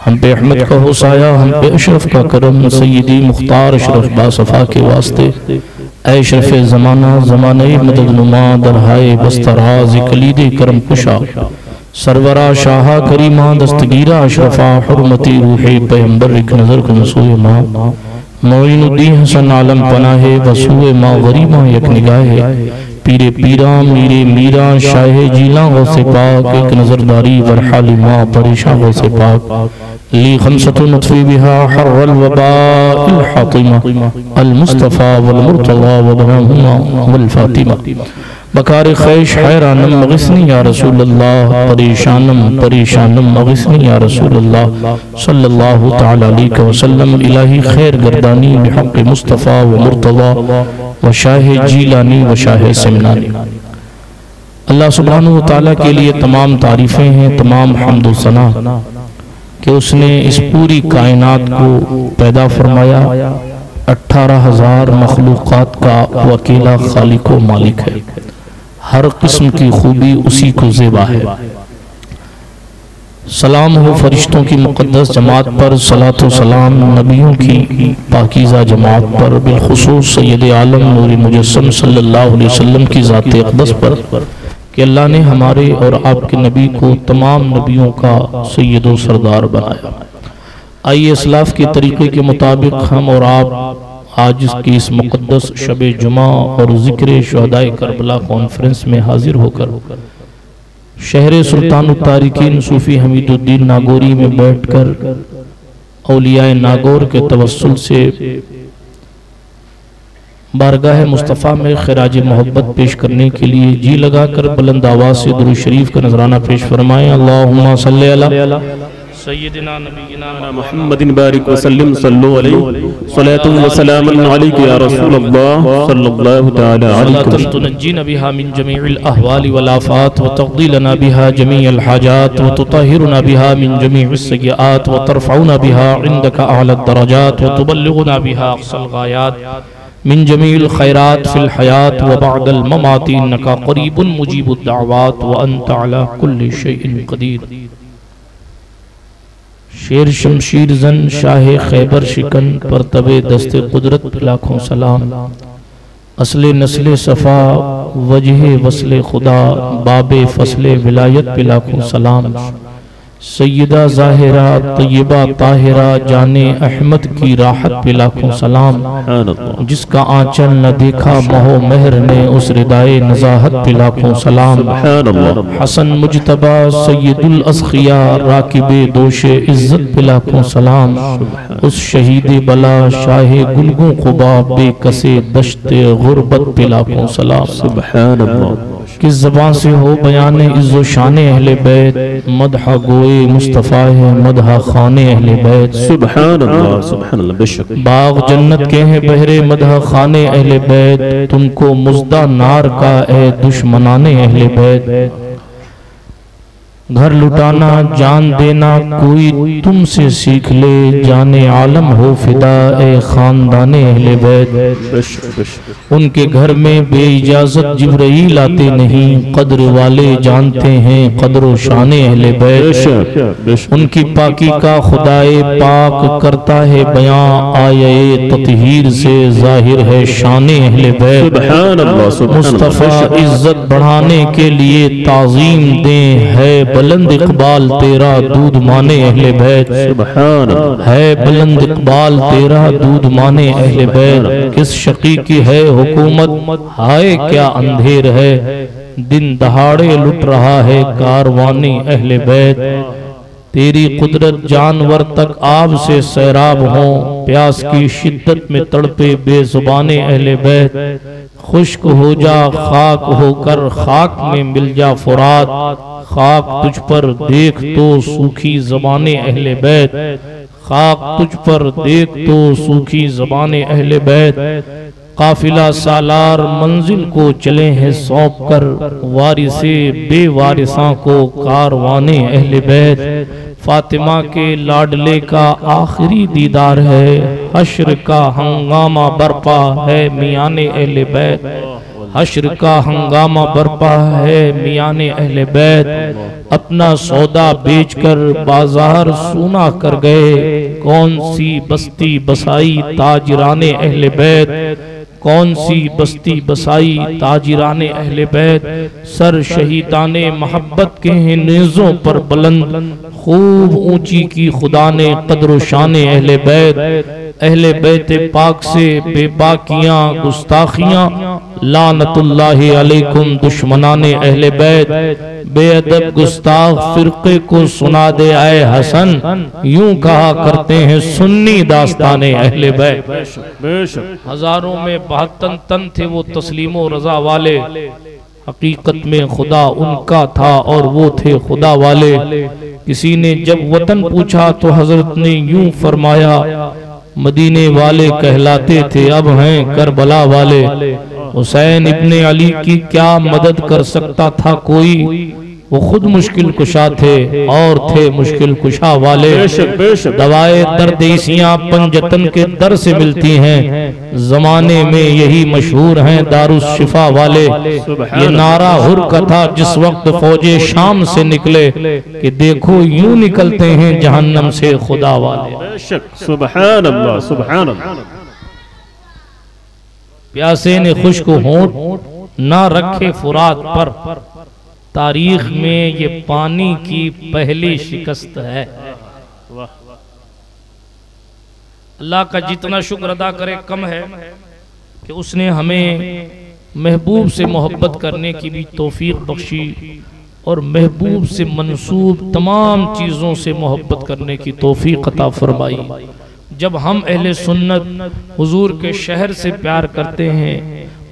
हम पे अहमद का हो साया, हम पे अशरफ का करम, सैयदी मुख्तार अशरफ बासफा के वास्ते। ऐ शरफ ज़माना ज़माने मदद नुमा दरहाए बस्तराज कलीदे करम कुशा, सरवरा शाहा करीमा दस्तगीरा अशरफा हुर्मती रूहे पैगंबर एक नज़र को नसूए माँ मोइनुद्दीन हसन आलम पनाहे वसूए माँ गरीमा एक निगाहे, पीरे पीरा मीरे मीरा शाहे जीला गौसे पाक एक नजरदारी वरहाली माँ परेशान गौसे पाक, ली खमसतु नत्फी बिहा हर्रल वबाइल हातिमा अल मुस्तफ़ा वल मुर्तज़ा व बनहुमा वल फातिमा, बकार खैश हैरानम मग़िस्नी या रसूल अल्लाह, परेशानम परेशानम मग़िस्नी या रसूल अल्लाह सल्लल्लाहु तआला अलैहि वसल्लम, इलाही खैर गर्दानी बिहक़्क़ि मुस्तफ़ा व मुर्तज़ा व शाह जीलानी व शाह सिमनानी। अल्लाह सुब्हानहु व तआला के लिए तमाम तारीफ़ें हैं, तमाम हम्द व सना कि उसने इस पूरी कायनात को पैदा फरमाया। 18,000 मखलूक़ात का वो अकेला खालिक व मालिक है, हर किस्म की खूबी उसी को ज़ेबा है। सलाम हो फरिश्तों की मुक़द्दस जमात पर, सलात व सलाम नबियों की पाकीज़ा जमात पर, बिलखुसूस सैयद आलम नूर मुजस्सम सल्लल्लाहु अलैहि वसल्लम की ज़ात अक़दस पर कि अल्लाह ने हमारे और आपके नबी को तमाम नबियों का सैयद व सरदार बनाया। आइए इस्लाफ के तरीक़े के मुताबिक हम और आप आज की इस मुक़द्दस शब जुमा और ज़िक्र शुहदाए करबला कॉन्फ्रेंस में हाजिर होकर शहर सुल्तान तारिकीन सूफ़ी हमीदुद्दीन नागौरी में बैठकर औलियाए नागौर के तवस्सुल से बारगाह मुस्तफ़ा में खिराज मोहब्बत पेश करने के लिए जी लगाकर बुलंद आवाज़ से दुरूद शरीफ का नजराना पेश फरमाएं। अल्लाहुम्मा सल्ली अला सय्यिदिना नबीना मुहम्मदिन बारिक वसल्लम सल्लु अलैहि सलातु व सलामुन अलैका या रसूलल्लाह सल्लल्लाहु तआला अलैहि वसल्लम, तुनज्जीना बिहा मिन जमीइल अहवालि वल आफात व तक़दी लना बिहा जमीअल हाजात व तुताहिरुना बिहा मिन जमीइस सय्यिआत व तरफ़उना बिहा इंदका अअला दरजात व तुबल्लिगुना बिहा अक़सल गायात मिन जमीइल खैरात फिल हयात व बअदल ममात इन्नका क़रीबुन मुजीबुद दाअवात व अंता अला कुल्लि शैइन क़दीर। शेर शमशीर जन शाह खैबर शिकन पर तबे दस्ते कुदरत पे लाखों सलाम, असले नस्ले सफ़ा वजह वस्ले खुदा बाबे फसले विलायत पे लाखों सलाम, सैयदा ज़ाहिरा तय्यबा ताहिरा जाने अहमद की राहत पे लाखों सलाम, जिसका आंचल न देखा महो मेहर ने उस रिदाए नज़ाहत पे लाखों सलाम, हसन मुजतबा सैयदुल अस्खिया राकिबे दोशे इज्जत पे लाखों सलाम, उस शहीद बला शाहे गुलगों क़ुबा बेकसे दश्ते गुरबत पे लाखों सलाम। सुभान अल्लाह। किस ज़बान से हो बयान इज़्ज़ो शान अहले बैत, मदहा गोए मुस्तफ़ा है मदहा खाने अहले बैत। सुभान अल्लाह सुभान अल्लाह। बेशक बाग जन्नत के हैं बहरे मदहा खाने अहले बैत, तुमको मुज़दा नार का ए दुश्मनाने अहले बैत। घर लुटाना जान देना कोई तुमसे सीख ले, जाने आलम हो फिदा ए खानदाने अहले बैत। उनके घर में बेइजाजत जिब्राईल आते नहीं, कद्र वाले जानते हैं कद्र शाने अहले बैत। उनकी पाकी का खुदाए पाक करता है बयां, आये ततहीर से जाहिर है शाने अहले बैत। मुस्तफ़ा इज्जत बढ़ाने के लिए ताज़ीम दें, है बुलंद इकबाल तेरा दूध माने अहले बैत। है बुलंद इकबाल तेरा दूध माने अहले बैत। किस शकी की है हुकूमत हाय क्या अंधेर है, दिन दहाड़े लुट रहा है कारवाने अहले बैत। तेरी कुदरत जानवर तक आब से सैराब हो, प्यास की शिद्दत में तड़पे बेजुबाने अहले बैत। खुश्क हो जा खाक होकर खाक में मिल जा फुरात, खाक तुझ पर देख तो सूखी ज़बाने अहले बैत। खाक तुझ पर देख तो सूखी ज़बाने अहले बैत। काफिला सालार मंजिल को चले हैं सौंप कर, वारिसे बेवारिसां को कारवाने अहले बैत। फातिमा के लाडले का आखिरी दीदार है, हश्र का हंगामा बरपा है मियाने अहले बैत। हश्र का हंगामा बरपा है। मियाने अहले बैत अपना सौदा बेचकर बाजार सूना कर गए। कौन सी बस्ती बसाई ताजराने अहले बैत, कौन सी बस्ती बसाई ताजराने अहले बैत। सर शहीदाने मोहब्बत के हैं नेज़ों पर बुलंद, खूब ऊंची की खुदा ने कद्र शाने अहले बैत। अहले बैत पाक से बेबाकियां गुस्ताखियां, लानतुल्लाहि अलैकुम दुश्मनाने अहले बैत। बेअदब गुस्ताख फिरके को सुना दे आए हसन, यूं कहा करते हैं सुन्नी दास्ताने अहले बैत। हजारों में 72 तन थे वो तस्लीमो रजा वाले, हकीकत में खुदा उनका था और वो थे खुदा वाले। किसी ने जब वतन पूछा तो हजरत ने यूं फरमाया, मदीने वाले कहलाते थे अब हैं करबला वाले। हुसैन इब्ने अली की क्या मदद कर सकता था कोई, वो खुद मुश्किल कुशा थे और थे मुश्किल कुशा वाले। दवाए दर्देसियां पंजतन के दर से मिलती हैं, जमाने में यही मशहूर हैं दारुस शिफा वाले। ये नारा हुर का था जिस वक्त फौजे शाम से निकले, कि देखो यूं निकलते हैं जहन्नम से खुदा वाले। सुभान अल्लाह, सुभान अल्लाह। प्यासे ने खुश्क होंठ ना रखे फुरात पर, तारीख में ये पानी की पहली शिकस्त है। अल्लाह का जितना शुक्र अदा करे कम है कि उसने हमें महबूब से मोहब्बत करने की भी तौफीक बख्शी और महबूब से मंसूब तमाम चीज़ों से मोहब्बत करने की तौफीक अता फरमाई। जब हम अहले सुन्नत हुजूर के शहर से प्यार करते हैं,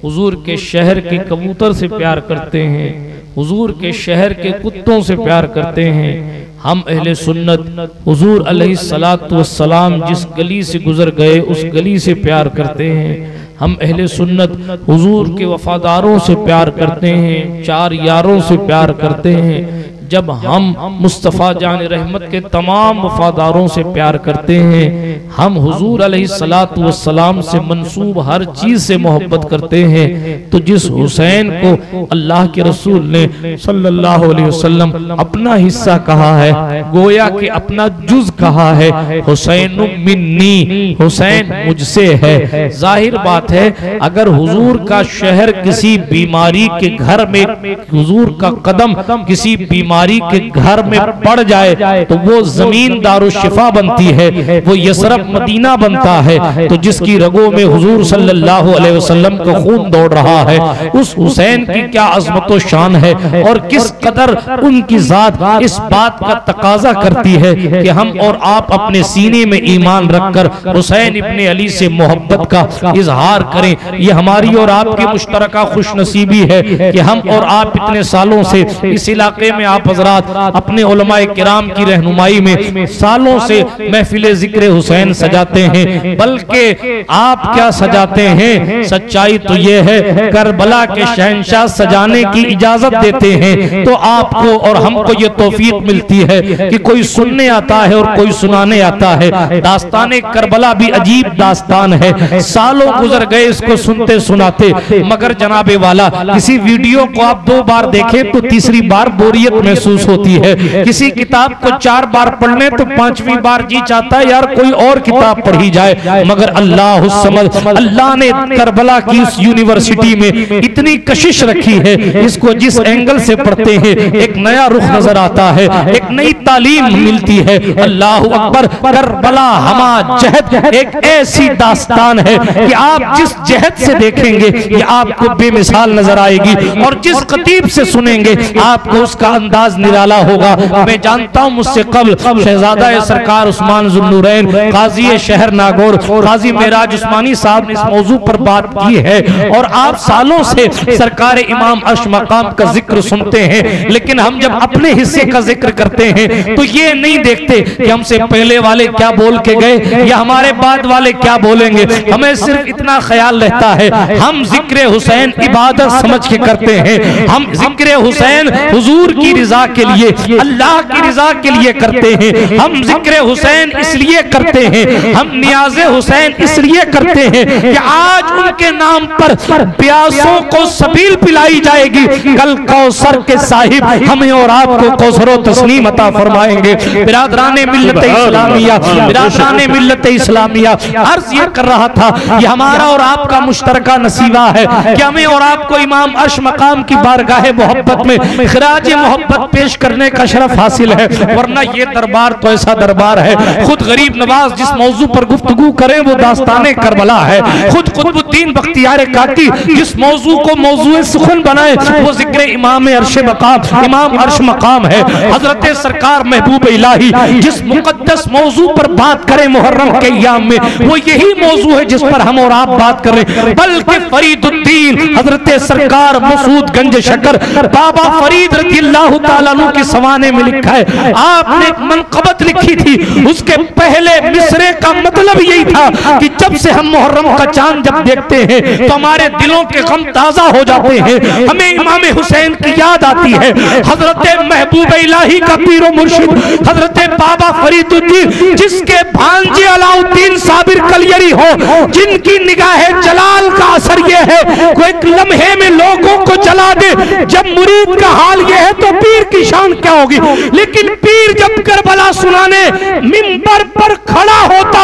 हुजूर के शहर के कबूतर से प्यार करते हैं, हुजूर के शहर के कुत्तों से प्यार करते हैं, हम अहले सुन्नत हुजूर अलैहिस्सलातु वस्सलाम जिस गली से गुजर गए उस गली से प्यार करते हैं। हम अहले सुन्नत हुजूर के वफादारों से प्यार करते हैं, चार यारों से प्यार करते हैं। जब हम मुस्तफ़ा जान रहमत के तमाम वफादारों से प्यार करते हैं, हम हुजूर अलैहिस्सलातु वस्सलाम से मंसूब हर चीज से मोहब्बत करते हैं, तो जिस हुसैन को अल्लाह के रसूल ने सल्लल्लाहु अलैहि वसल्लम अपना हिस्सा कहा है, गोया कि अपना जुज कहा है, हुसैन मिन्नी, हुसैन मुझसे है। जाहिर बात है अगर हुजूर का शहर किसी बीमारी के घर में, हुजूर का कदम किसी बीमारी के घर में पड़ जाए तो वो जमीन दारुशिफा बनती है, वो यसरब मदीना बनता है। तो जिसकी रगों में हुजूर सल्लल्लाहु अलैहि वसल्लम का खून दौड़ रहा है, उस हुसैन की क्या अज़मत व शान है और किस कदर उनकी जात इस बात का तकाजा करती है कि हम और आप अपने सीने में ईमान रखकर हुसैन इब्ने अली से मोहब्बत का इजहार करें। ये हमारी और आपकी मुश्तरका खुशनसीबी है कि हम और आप इतने सालों से इस इलाके में आप हजरात अपने उलमाए किराम की रहनुमाई में सालों से महफिले जिक्र हुसैन सजाते हैं। बल्कि आप क्या सजाते हैं, सच्चाई तो ये है करबला के शहंशाह सजाने की इजाजत देते हैं तो आपको और हमको ये तौफीक मिलती है कि कोई सुनने आता है और कोई सुनाने आता है। दास्ताने करबला भी अजीब दास्तान है, सालों गुजर गए इसको सुनते सुनाते, मगर जनाबे वाला किसी वीडियो को आप 2 बार देखें तो तीसरी बार बोरियत महसूस होती है। किसी किताब को 4 बार पढ़ने तो 5वीं बार जी चाहता है यार कोई और किताब पढ़ी जाए। मगर अल्लाह समझ, अल्लाह ने करबला की उस यूनिवर्सिटी में इतनी कशिश रखी है, इसको जिस एंगल से पढ़ते हैं एक नया रुख नजर आता है, एक नई तालीम मिलती है। अल्लाह अकबर, करबला हमा जहद एक ऐसी दास्तान है कि आप जिस जहद से देखेंगे ये आपको बेमिसाल नजर आएगी और जिस खतीब से सुनेंगे आपको उसका अंदाज निराला होगा। मैं जानता हूं मुझसे कबल शहजादा सरकार उस्मान ज़ुन्नूरैन काजी शहर नागौर काजी मेराज उस्मानी साहब ने इस मौजू पर बात की है और आप सालों से सरकार इमाम अर्श मकाम का जिक्र सुनते हैं, लेकिन हम जब अपने हिस्से का जिक्र करते हैं तो ये नहीं देखते कि हमसे पहले वाले क्या बोल के गए या हमारे बाद वाले क्या बोलेंगे। हमें सिर्फ इतना ख्याल रहता है हम जिक्र हुसैन इबादत समझ के करते हैं, हम जिक्र हुसैन हुजूर की रिजा के लिए, अल्लाह की रिजा के लिए करते हैं। हम जिक्र हुसैन इसलिए करते हैं, हम नियाज़े हुसैन इसलिए करते हैं कि आज उनके नाम पर प्यासों को सबील पिलाई जाएगी, कल कौसर के साहिब हमें और आपको कौसर तस्लीम अता फरमाएंगे। बिरादराने मिल्लत इस्लामिया, बिरादराने मिल्लत इस्लामिया, अर्ज ये कर रहा था कि हमारा और आपका मुश्तरका नसीबा है कि हमें और आपको इमाम अर्श मकाम की बारगाह मोहब्बत में खिराज मोहब्बत पेश करने का शरफ हासिल है। वरना ये दरबार तो ऐसा दरबार है, खुद गरीब नवाज जिस मौजू पर गुफ्तगू करे वो दास्ताने करबला है, खुद कुतुबुद्दीन बख्तियार काकी जिस मौजू को मौजू सुखन बनाए वो जिक्र इमाम अर्श मकाम, इमाम अर्श मकाम है। हजरत सरकार महबूब इलाही जिस मुकद्दस मौजू पर बात करें मुहर्रम के अय्याम में, वो यही मौजू है जिस पर हम और आप बात कर रहे हैं। बल्कि फरीदुद्दीन हजरत सरकार मसूद गंज शकर बाबा फरीद रज़ियल्लाहु ताला अन्हु के सवाने में लिखा है, आपने एक मनक़बत लिखी थी, उसके पहले मिसरे का मतलब यही था कि जब से हम मुहर्रम का चांद जब देखते हैं तो हमारे दिलों के गम ताजा हो जाते हैं, हमें इमाम हुसैन की याद आती है। हजरत महबूब इलाही का पीरो मुर्शिद हजरत बाबा फरीदुद्दीन जिसके भांजे अलाउद्दीन साबिर कलियरी हो, जिनकी निगाहे जलाल का असर यह है कोई एक लम्हे में लोगों को जला दे, जब मुरीद का हाल यह है तो पीर की शान क्या होगी। लेकिन पीर जब करबला सुनाने मिंबर पर खड़ा होता,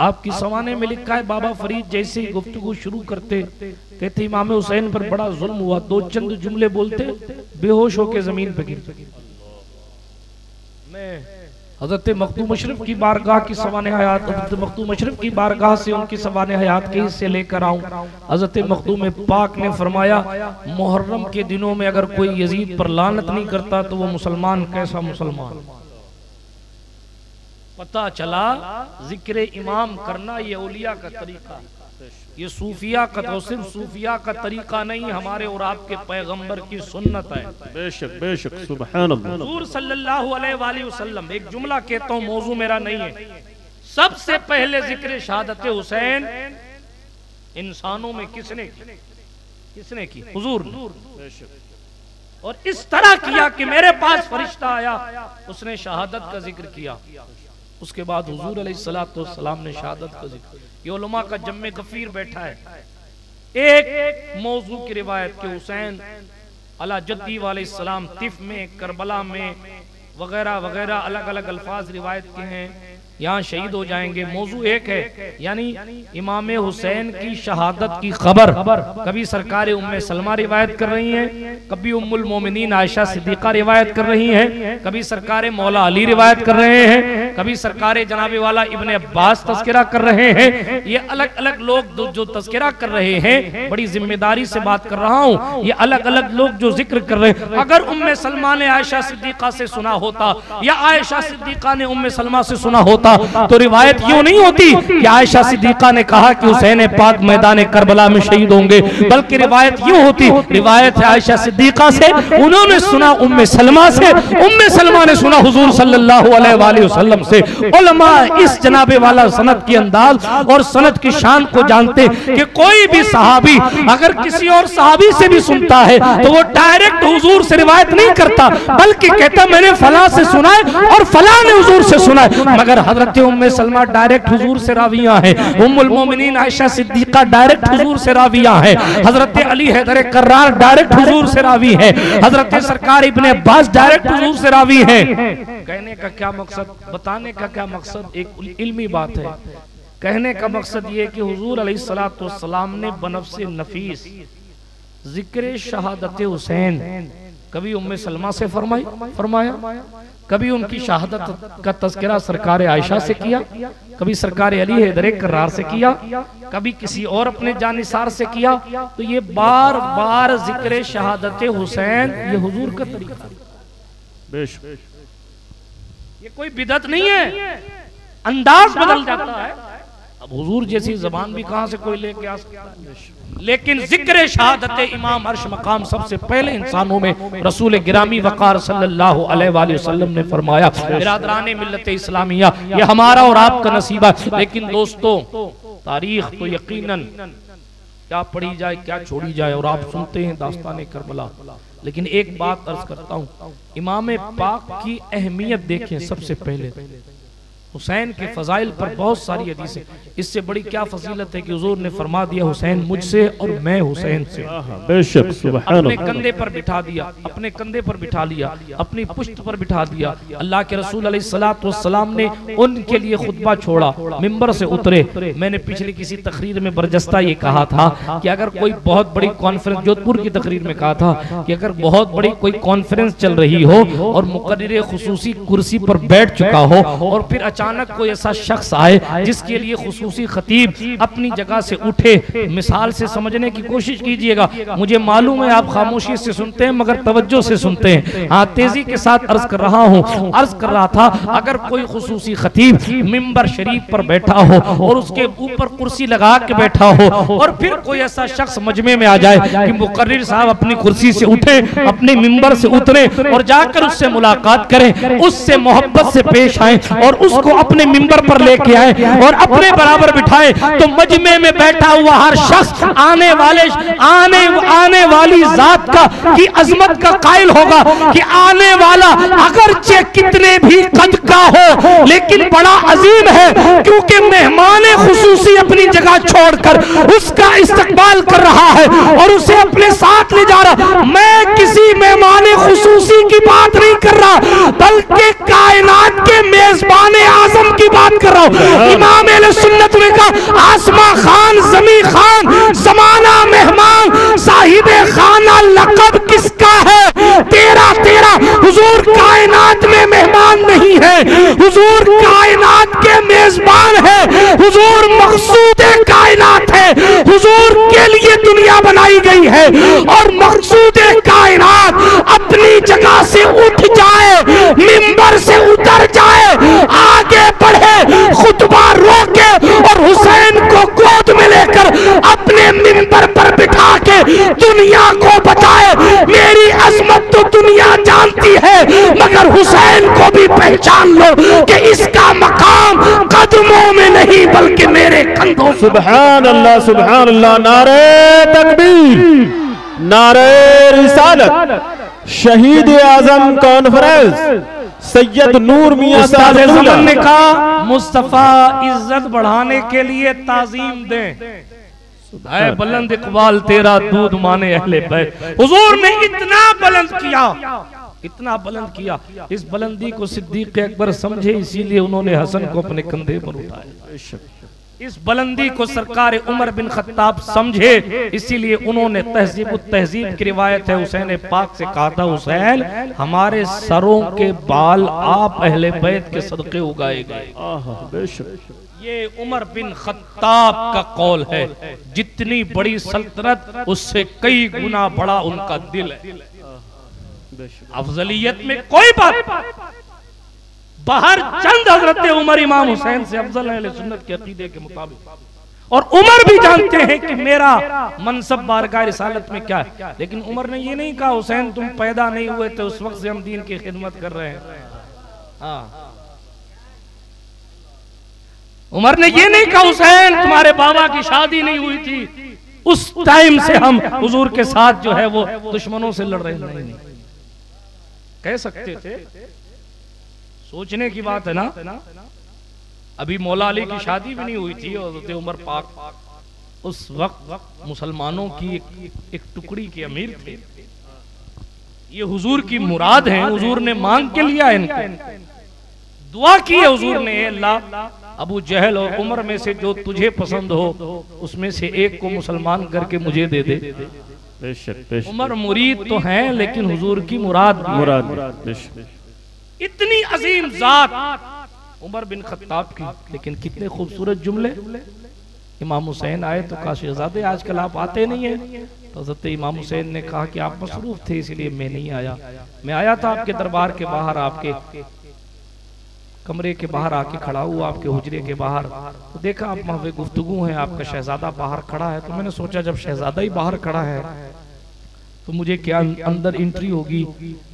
आपकी सवाने में लिखा है बाबा फरीद जैसे ही गुफ्तगू शुरू करते कहते इमाम हुसैन पर बड़ा जुल्म हुआ, दो चंद जुमले बोलते बेहोश होकर जमीन पर गिरते। मैं हजरत मखदूम अशरफ की बारगाह की सवाने हयात, हजरत मखदूम अशरफ की बारगाह से उनकी सवाने हयात के हिस्से लेकर आऊं। हजरत मखदूम पाक ने फरमाया मुहर्रम के दिनों में अगर कोई यजीद पर लानत नहीं करता तो वो मुसलमान कैसा मुसलमान। पता चला जिक्र इमाम करना ये औलिया का तरीका, ये सूफिया का तो सिर्फ सूफिया का तरीका नहीं, हमारे और आपके पैगंबर की सुन्नत है। बेशक बेशक सुभान अल्लाह। हुजूर सल्लल्लाहु अलैहि वसल्लम, एक जुमला कहता हूँ मौजू मेरा नहीं है, सबसे पहले जिक्र शहादत हुसैन इंसानों में किसने की? हुजूर ने। और इस तरह किया कि मेरे पास फरिश्ता आया, उसने शहादत का जिक्र किया, उसके बाद हुजूर अलैहिस्सलाम ने शहादत का जिक्र। ये उलमा का जम्मे गफीर बैठा है। एक मौजू की रिवायत के हुसैन अला जद्दी अलैहिस्सलाम तिफ में, करबला में वगैरह वगैरह अलग अलग अल्फाज रिवायत के हैं, यहाँ शहीद हो जाएंगे। मौजू एक है, यानी इमाम हुसैन की शहादत की खबर कभी सरकार उम्मे सलमा रिवायत कर रही हैं, कभी उम्मुल मोमिनीन आयशा सिद्दीका रिवायत कर रही हैं, कभी सरकार मौला अली रिवायत कर रहे हैं, कभी सरकार जनाबे वाला इब्ने अब्बास तस्करा कर रहे हैं। ये अलग अलग लोग जो तस्करा कर रहे हैं, बड़ी जिम्मेदारी से बात कर रहा हूँ, ये अलग अलग लोग जो जिक्र कर रहे हैं, अगर उम्मे सलमा ने आयशा सिद्दीका से सुना होता या आयशा सिद्दीका ने उम्मे सलमा से सुना होता तो रिवायत यूं नहीं होती कि आयशा सिद्दीका ने कहा कि हुसैन पाक मैदान करबला में शहीद होंगे, बल्कि रिवायत यूं होती, रिवायत है आयशा सिद्दीका से, उन्होंने सुना उम्मे सलमा से, उम्मे सलमा ने सुना हुजूर सल्लल्लाहु अलैहि वसल्लम से। उलमा इस जनाबे वाला सनद की अंदाज और सनद की शान को जानते कि कोई भी सहाबी अगर किसी और सहाबी से भी सुनता है तो वो डायरेक्ट हुजूर से रिवायत नहीं करता, बल्कि कहता मैंने फला से सुना है और फला ने हुजूर से सुना है। मगर हजरत उम्मे सलमा डायरेक्ट हुजूर से रावियां हैं, उम्मुल मोमिनीन आयशा सिद्दीका डायरेक्ट हुजूर से रावियां हैं, हजरत अली हैदर कर्रार डायरेक्ट हुजूर से रावी है, हजरत सरकार इब्ने अब्बास डायरेक्ट हुजूर से रावी है। कहने का क्या मकसद, बताने का क्या मकसद, एक इल्मी बात है। कहने का मकसद ये कि हुजूर अलैहिस्सलातु वस्सलाम ने बनफ्से नफीस जिक्र शहादत हुसैन कभी उम्मे सलमा से फरमाया, कभी उनकी शहादत का तज़किरा सरकार आयशा से किया, कभी सरकार अली हैदर कर्रार से किया, कभी किसी और अपने जानिसार से किया। तो ये बार बार जिक्र शहादत हुसैन ये हुजूर का तरीका, ये कोई बिदअत नहीं है, अंदाज बदल जाता है। अब हुजूर जैसी जबान भी कहां से कोई लेके आ सकता है, लेकिन जिक्र शहादत इमाम अर्श मकाम सबसे पहले इंसानों में रसूल गिरामी वकार सल्लल्लाहु अलैहि वसल्लम ने फरमाया। बिरादराने मिल्लत इस्लामिया, ये हमारा और आपका नसीबा। लेकिन दोस्तों तारीख तो यकीनन क्या पढ़ी जाए क्या छोड़ी जाए, और आप सुनते हैं दास्तान करबला। लेकिन एक बात अर्ज करता हूँ, इमाम पाक की अहमियत देखें। सबसे पहले हुसैन के फजाइल पर बहुत सारी हदीसें, इससे बड़ी क्या फजीलत है कि हुजूर ने फरमा दिया हुसैन मुझसे और मैं हुसैन से। बेशक अपने कंधे पर बिठा दिया, अपने कंधे पर बिठा लिया, अपनी पुश्त पर बिठा दिया। अल्लाह के रसूल अलैहिस्सलातु वस्सलाम ने उनके लिए खुतबा छोड़ा, मिंबर से उतरे। मैंने पिछली किसी तकरीर में बरजस्ता ये कहा था कि अगर कोई बहुत बड़ी कॉन्फ्रेंस, जोधपुर की तकरीर में कहा था कि अगर बहुत बड़ी कोई कॉन्फ्रेंस चल रही हो और मुकर्रिर खुसूसी कुर्सी पर बैठ चुका हो और फिर अचानक कोई ऐसा शख्स आए जिसके लिए खुसूसी खतीब अपनी जगह से उठे, मिसाल से समझने की कोशिश कीजिएगा। मुझे मालूम है आप खामोशी से सुनते हैं मगर तवज्जो से सुनते हैं। हाँ, तेजी के साथ अर्ज कर रहा हूँ। अर्ज कर रहा था, अगर कोई खुसूसी खतीब मिंबर शरीफ पर बैठा हो और उसके ऊपर कुर्सी लगा के बैठा हो और फिर कोई ऐसा शख्स मजमे में आ जाए कि मुकर्रिर साहब अपनी कुर्सी से उठे, अपने मिंबर से उतरे और जाकर उससे मुलाकात करें, उससे मोहब्बत से पेश आए और उसको अपने मिंबर पर लेके आए और अपने बराबर बिठाए, तो मजमे में बैठा हुआ हर शख्स आने वाली जात का की अजमत का कायल होगा कि आने वाला अगरचे कितने भी कद का हो लेकिन बड़ा अजीम है, क्योंकि मेहमान खुसूसी अपनी जगह छोड़कर उसका इस्तकबाल कर रहा है और उसे अपने साथ ले जा रहा। मैं किसी मेहमान खुसूसी की बात नहीं कर रहा, बल्कि कायनात के मेजबान आजम की बात कर रहा हूं। इमाम अहले सुन्नत ने कहा, आसमा खान, जमी खान, जमाना मेहमान, साहिबे खाना लक़ब किसका है? तेरा तेरा। हुजूर कायनात में मेहमान नहीं है, हुजूर कायनात के मेजबान है, हुजूर मकसूद कायनात है, हुजूर के लिए दुनिया बनाई गई है और मकसूद कायनात अपनी जगह से उठ जाए, मिंबर से उतर जाए, आगे बढ़े, खुतबा रोके और हुसैन को गोद में लेकर अपने मिंबर पर बिठा के दुनिया को बताए, मेरी अजमत तो दुनिया जानती है मगर हुसैन को भी पहचान लो कि इसका मकाम कदमों में नहीं बल्कि मेरे कंधों। सुभान अल्लाह, सुभान अल्लाह। नारे तकबीर, नारे रिसालत। शहीद आजम कॉन्फ्रेंस सैयद नूर मियां साहब ने कहा, मुस्तफा इज्जत बढ़ाने के लिए ताजीम दें, ऐ बुलंद इकबाल तेरा दूध माने अहले बैत। हुजूर ने इतना बुलंद किया, इतना बुलंद किया, इस बुलंदी को सिद्दीक अकबर समझे, इसीलिए उन्होंने हसन को अपने कंधे पर उठाया। इस बुलंदी को सरकार उमर बिन खत्ताब समझे, इसीलिए उन्होंने तहजीब की रिवायत है, हुसैन पाक से कहा था, हुसैन हमारे सरों के बाल आप अहले बैत के सदके उगाए गए। ये उमर बिन खत्ताब का कौल है। जितनी बड़ी सल्तनत उससे कई गुना बड़ा उनका दिल है। अफजलियत में कोई बात, बाहर चंद हजरत उमर इमाम हुसैन से अफजल है सुन्नत के अकीदे के मुताबिक, और उमर भी जानते हैं कि मेरा मनसब बारगाह रिसालत में क्या है। लेकिन उमर ने ये नहीं कहा, हुसैन तुम पैदा नहीं हुए थे उस वक्त से हम दीन की खिदमत कर रहे हैं। हाँ, उमर ने ये नहीं कहा, हुसैन तुम्हारे बाबा की शादी नहीं हुई थी उस टाइम से हम हुजूर के साथ जो है वो दुश्मनों से लड़ रहे। नहीं कह सकते थे, सोचने की बात है ना। अभी मौला अली की शादी भी नहीं हुई थी और हज़रत उमर पाक उस वक्त मुसलमानों की एक टुकड़ी के अमीर थे। ये हुजूर की मुराद है, हुजूर ने मांग के लिया इनको, दुआ की है हुजूर ने, अल्लाह अबू जहल और उमर में से जो तुझे पसंद हो उसमें से एक को मुसलमान करके मुझे दे दे। उमर मुरीद तो हैं लेकिन हुजूर की मुराद। इतनी अजीम जात उमर बिन खत्ताब की, लेकिन कितने खूबसूरत जुमले। इमाम हुसैन आए तो कहा, शहजादे आजकल आप आते नहीं हैं। तो हज़रत इमाम हुसैन ने कहा कि आप मसरूफ थे इसलिए मैं नहीं आया। मैं आया था आपके दरबार के बाहर, आपके कमरे के बाहर आके खड़ा हुआ, आपके हुजरे के बाहर, तो देखा आप वहाँ पे गुफ्तगू है, आपका शहजादा बाहर खड़ा है। तो मैंने सोचा जब शहजादा ही बाहर खड़ा है तो मुझे क्या अंदर एंट्री होगी,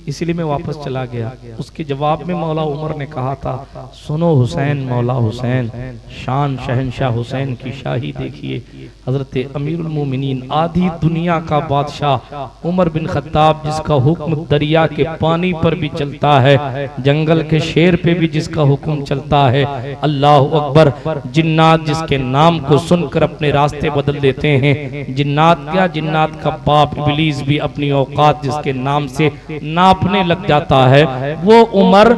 इसलिए मैं वापस चला गया। उसके जवाब में मौला उमर ने कहा था, सुनो हुसैन, मौला हुसैन, शान शहनशाह हुसैन की शाही देखिए। हजरत अमीरुल मोमिनीन, आधी दुनिया का बादशाह उमर बिन खत्ताब, जिसका हुक्म दरिया के पानी पर भी चलता है, जंगल के शेर पे भी जिसका हुक्म चलता है। अल्लाह अकबर। जिन्नात जिसके नाम को सुनकर अपने रास्ते बदल देते हैं। जिन्नात क्या, जिन्नात का बाप इब्लीस भी अपनी औकात जिसके नाम से नापने लग जाता है। वो उमर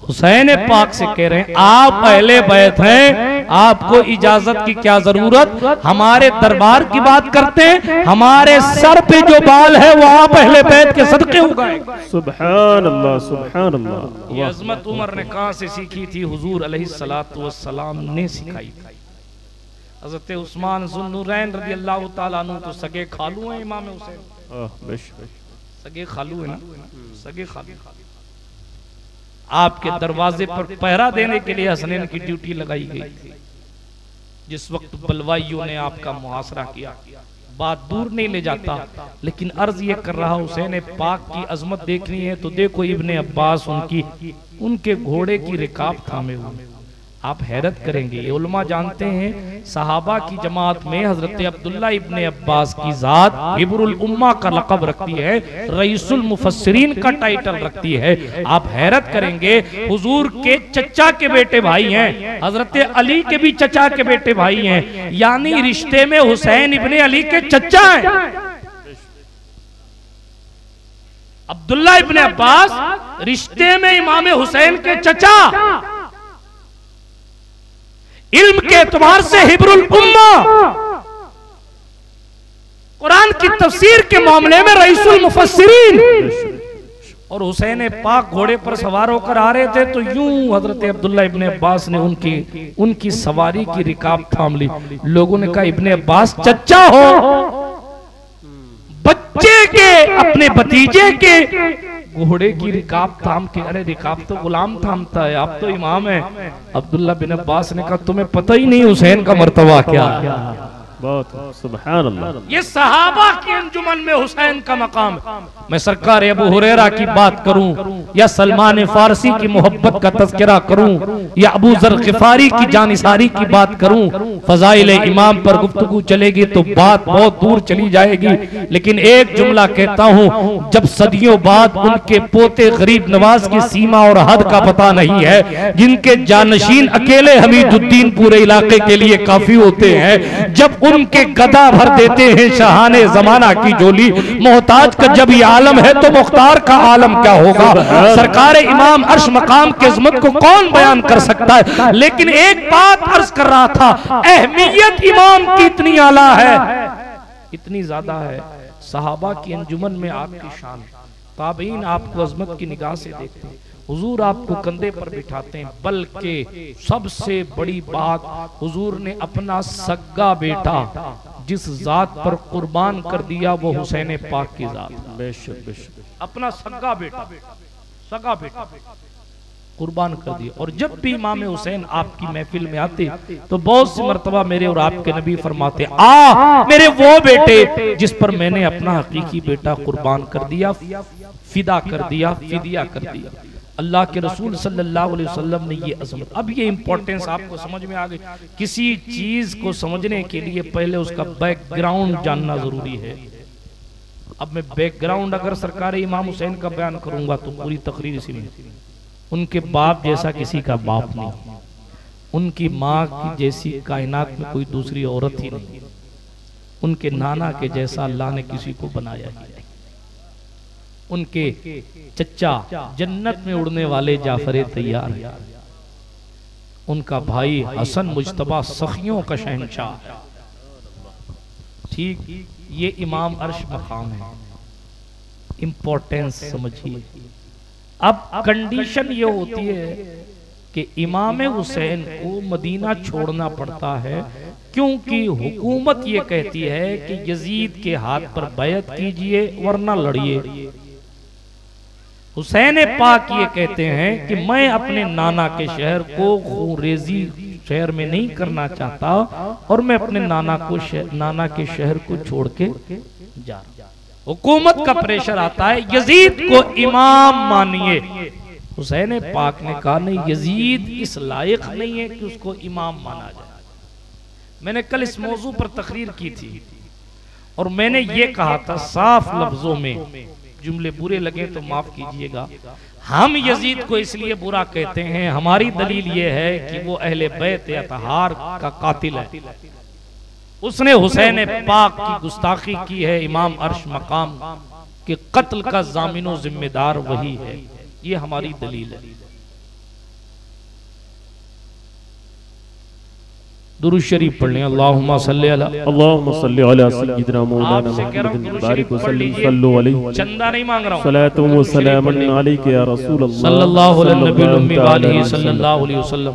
हुसैन पाक से कह रहे हैं, आप अहले बैत हैं, आपको इजाजत की क्या जरूरत, हमारे दरबार की बात करते हैं, हमारे सर पे जो बाल है वो आप अहले बैत के सदके उगाएंगे। सुभान अल्लाह, सुभान अल्लाह। ये अजमत उमर ने कहां से सीखी थी? हुजूर अलैहिस्सलातु वस्सलाम ने सिखाई थी। हजरत उस्मान ज़ुन्नुरैन रज़ी अल्लाह ताला अन्हु तो सगे खालू हैं इमाम हुसैन, सगे खालू है ना, सगे खालू। आपके दरवाजे पर पहरा देने के लिए हसनैन की ड्यूटी लगाई गई थी। जिस वक्त बलवाइयों ने आपका मुहासरा किया, बात दूर नहीं ले जाता, लेकिन अर्ज ये कर रहा, हुसैन पाक की अजमत देखनी है तो देखो इब्ने अब्बास उनके घोड़े की रिकाब थामे हुए। आप हैरत करेंगे, ये उलमा जानते हैं सहाबा की जमात में हजरत अब्दुल्ला इब्ने अब्बास की जात हिब्रुल उम्मा का लक़ब रखती है, रईसुल मुफस्सिरीन का टाइटल रखती है। आप हैरत करेंगे, हुजूर के चचा के बेटे भाई हैं, हजरत अली के भी चचा के बेटे भाई हैं, यानी रिश्ते में हुसैन इब्ने अली के चचा हैं। अब्दुल्ला इब्ने अब्बास रिश्ते में इमाम हुसैन के चचा, इल्म के एतबार से हिब्रुल उम्मा, कुरान की तफसीर के मामले में रईसुल मुफस्सिरीन। और हुसैन पाक घोड़े पर सवार होकर आ रहे थे तो यूं हजरत अब्दुल्ला इब्ने अब्बास ने उनकी सवारी की रिकाब थाम ली। लोगों ने कहा, इब्ने अब्बास चचा हो, बच्चे के, अपने भतीजे के घोड़े की रिकाब थाम के। अरे रिकाब तो गुलाम थामता है, आप तो इमाम है। अब्दुल्ला बिन अब्बास ने कहा, तुम्हें पता ही नहीं हुसैन का मर्तबा क्या है। बहुत सुभान अल्लाह। ये सहाबा की अंजुमन में हुसैन का मकाम। मैं सरकार अबू हुरैरा की बात करूं या सलमान फारसी की मोहब्बत का तज़किरा करूं या अबू ज़र ग़िफ़ारी की जानिसारी की बात करूं, फ़ज़ाइल इमाम पर गुफ्तगू चलेगी तो बात बहुत दूर चली जाएगी। लेकिन एक जुमला कहता हूं, जब सदियों बाद उनके पोते गरीब नवाज की सीमा और हद का पता नहीं है, जिनके जानशीन अकेले हमीदुद्दीन पूरे इलाके के लिए काफी होते हैं, जब उनके गदा भर देते हैं शाहाने जमाना की झोली, मोहताज का जब ये आलम है तो मुख्तार का आलम क्या होगा। सरकार इमाम अर्श मकाम की अज़मत को कौन बयान कर सकता है। लेकिन एक बात अर्ज कर रहा था, अहमियत इमाम की इतनी आला है, इतनी ज्यादा है। सहाबा की अंजुमन में आपकी शान, ताबईन आपको अजमत की निगाह से देखते हैं, हुजूर आपको कंधे पर बिठाते हैं। बल्कि सबसे बड़ी बात, हुजूर ने अपना सग्गा बेटा जिस जात पर कुर्बान कर दिया वो हुसैन पाक की जात, बेशक बेशक अपना सगा बेटा कुर्बान कर दिया। और जब भी इमाम हुसैन आपकी महफिल में आते तो बहुत सी मर्तबा मेरे और आपके नबी फरमाते, आ मेरे वो बेटे जिस पर मैंने अपना हकीकी बेटा कुर्बान कर दिया, फिदा कर दिया, फिदिया कर दिया। अल्लाह के रसूल सल्लल्लाहु अलैहि वसल्लम ने ये अज़मत, अब ये इंपॉर्टेंस आपको समझ में आ गई। किसी चीज को समझने के लिए पहले उसका बैकग्राउंड जानना जरूरी है। अब मैं बैकग्राउंड अगर सरकार इमाम हुसैन का बयान करूंगा तो पूरी तकरीर इसी में, उनके बाप जैसा किसी का बाप नहीं, उनकी माँ की जैसी कायनात में कोई दूसरी औरत ही नहीं, उनके नाना के जैसा अल्लाह ने किसी को बनाया ही नहीं। उनके चचा जन्नत में उड़ने वाले जाफर तैयार है, उनका भाई हसन मुज्तबा सखियों का शहंशाह है। ठीक, ये इमाम अर्श मकाम है। इंपॉर्टेंस समझिए। अब कंडीशन ये होती है कि इमाम हुसैन को मदीना छोड़ना पड़ता है, क्योंकि हुकूमत ये कहती है कि यजीद के हाथ पर बैत कीजिए वरना लड़िए। हुसैन पाक ये कहते हैं कि मैं अपने नाना के शहर को खूरेजी शहर में नहीं करना चाहता और मैं अपने नाना के शहर को छोड़ के जा रहा। हुकूमत का प्रेशर आता है, यजीद को इमाम मानिए। हुसैन पाक ने कहा नहीं, यजीद इस लायक नहीं है कि उसको इमाम माना जाए। मैंने कल इस मौजू पर तकरीर की थी और मैंने ये कहा था साफ लफ्जों में, जुमले बुरे लगे तो माफ कीजिएगा, हम यजीद को इसलिए बुरा कहते हैं, हमारी दलील ये है कि वो अहले बैत अतहार का कातिल है, उसने हुसैन पाक की गुस्ताखी की है, इमाम अर्श मकाम के कत्ल का जामिनो जिम्मेदार वही है। ये हमारी दलील है। दुरूद शरीफ पढ़ लें, अल्लाहुम्मा सल्ली अला सय्यिदिना मौलाना मुहम्मद बारिक वसल्लम सल्लल्लाहु अलैहि। चंदा नहीं मांग रहा हूं। सलातु व सलामुन अलैका या रसूल अल्लाह सल्लल्लाहु अलैहि वसल्लम।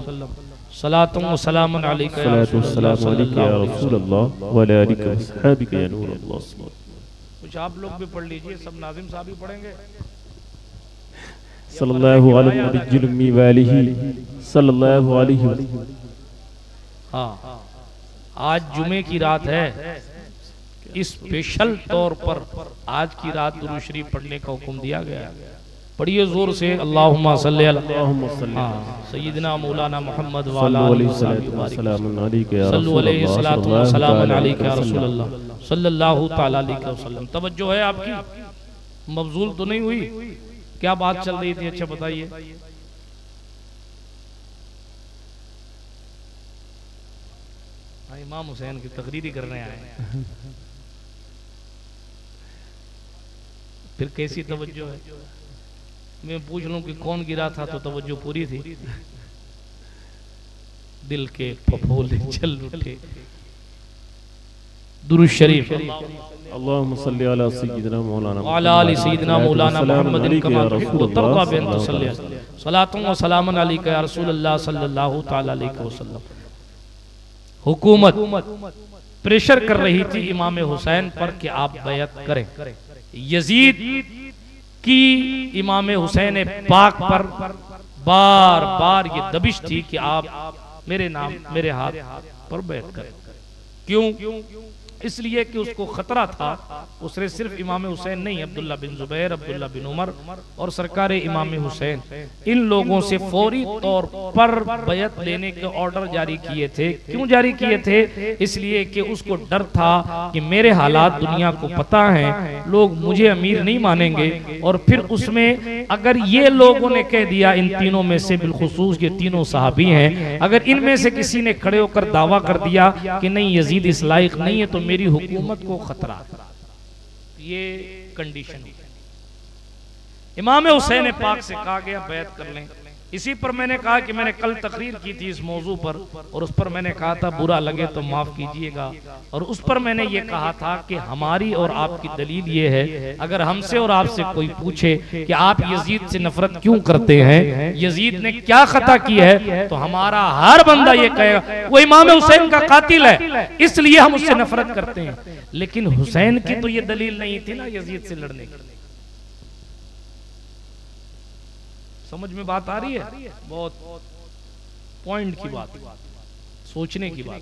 सलातु व सलामुन अलैका या रसूल अल्लाह व अला आलिका व सहाबिका या नूर अल्लाह। कुछ आप लोग भी पढ़ लीजिए, सब नाज़िम साहब ही पढ़ेंगे। सल्लल्लाहु अलैहि व आलिहि सल्लल्लाहु अलैहि वसल्लम। हाँ, आज जुमे की रात है, इस स्पेशल तौर पर आज की रात दुरूद शरीफ पढ़ने का हुक्म दिया गया। पढ़िए जोर से, अल्लाहुम्मा सल्ली अला सय्यिदिना मौलाना मुहम्मद व अला आलिहि सल्लल्लाहु अलैहि रसूलुल्लाह सल्लल्लाहु तआला अलैहि वसल्लम। तवज्जो है आपकी, मबजूल तो नहीं हुई? क्या बात चल रही थी? अच्छा बताइए। इमाम हुसैन की तकरीरी करने आए, फिर कैसी तवज्जो है? मैं पूछ लूं कि कौन गिरा था तो तवज्जो पूरी थी। दिल के फफोले चल उठे। दुरूद शरीफ, अल्लाहुम्मा सल्ली अला सय्यिदिना मौलाना व अला आलि सय्यिदिना मौलाना मुहम्मदिन कमा तुहिब्बु तर्दा बिन तुसल्ली सलातु व सलामुन अलैका या रसूलल्लाह सल्लल्लाहु तआला अलैहि वसल्लम। हुकूमत प्रेशर कर रही थी इमाम हुसैन पर कि आप बैअत करें। यजीद की इमाम हुसैन पाक पर बार बार ये दबिश थी कि आप मेरे नाम मेरे हाथ पर बैत करें। क्यों? इसलिए कि उसको खतरा था। उसने सिर्फ इमाम हुसैन नहीं, अब्दुल्ला बिन जुबैर, अब्दुल्ला बिन उमर और सरकार इमाम हुसैन, इन लोगों से फौरी तौर पर बैत लेने के ऑर्डर जारी किए थे। क्यों जारी किए थे? इसलिए कि उसको डर था कि मेरे हालात दुनिया को पता है, लोग मुझे अमीर नहीं मानेंगे, और फिर उसमें अगर ये लोगों ने कह दिया, इन तीनों में से बिलखुसूस ये तीनों सहाबी हैं, अगर इनमें से किसी ने खड़े होकर दावा कर दिया कि नहीं यजीद इस लायक नहीं है, तो मेरी हुकूमत को खतरा। ये कंडीशन है। इमाम हुसैन पाक से कहा गया बैत कर लें। इसी पर मैंने कहा कि मैंने कल तकरीर की थी इस मौजू पर, और उस पर मैंने कहा था बुरा लगे तो माफ कीजिएगा, और उस पर मैंने ये कहा था कि हमारी और आपकी दलील ये है, अगर हमसे और आपसे कोई पूछे कि आप यजीद से नफरत क्यों करते हैं, यजीद ने क्या खता की है, तो हमारा हर बंदा ये कहेगा वो इमाम हुसैन का कातिल है, इसलिए हम उससे नफरत करते हैं। लेकिन हुसैन की तो ये दलील नहीं थी ना यजीद से लड़ने की। समझ में बात आ रही है? बहुत पॉइंट की बात, सोचने की बात।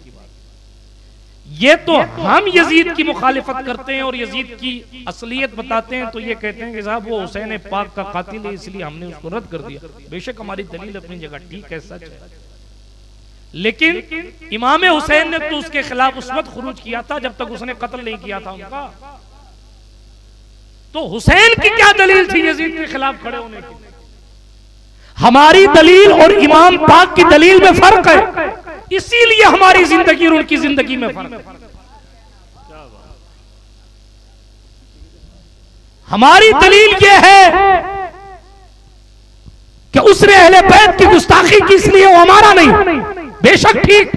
ये तो हम यजीद की मुखालिफत करते हैं और यजीद की असलियत बताते हैं, तो ये कहते हैं कि साहब वो हुसैन पाक का कातिल है, इसलिए हमने उसको रद्द कर दिया। बेशक हमारी दलील अपनी जगह ठीक है, सच है, लेकिन इमाम हुसैन ने तो उसके खिलाफ उस वक्त खुरूज किया था जब तक उसने कत्ल नहीं किया था उनका। तो हुसैन की क्या दलील थी यजीद के खिलाफ खड़े होने की? हमारी दलील और इमाम पाक की दलील में फर्क है, इसीलिए हमारी जिंदगी और उनकी जिंदगी में फर्क है। हमारी दलील यह है कि उसने अहले बैत की गुस्ताखी की, इसलिए वो हमारा नहीं, बेशक ठीक,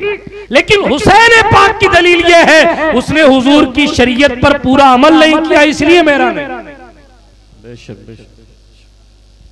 लेकिन हुसैन पाक की दलील यह है उसने हुजूर की शरीयत पर पूरा अमल नहीं किया, इसलिए मेरा नहीं। बेशक बेशक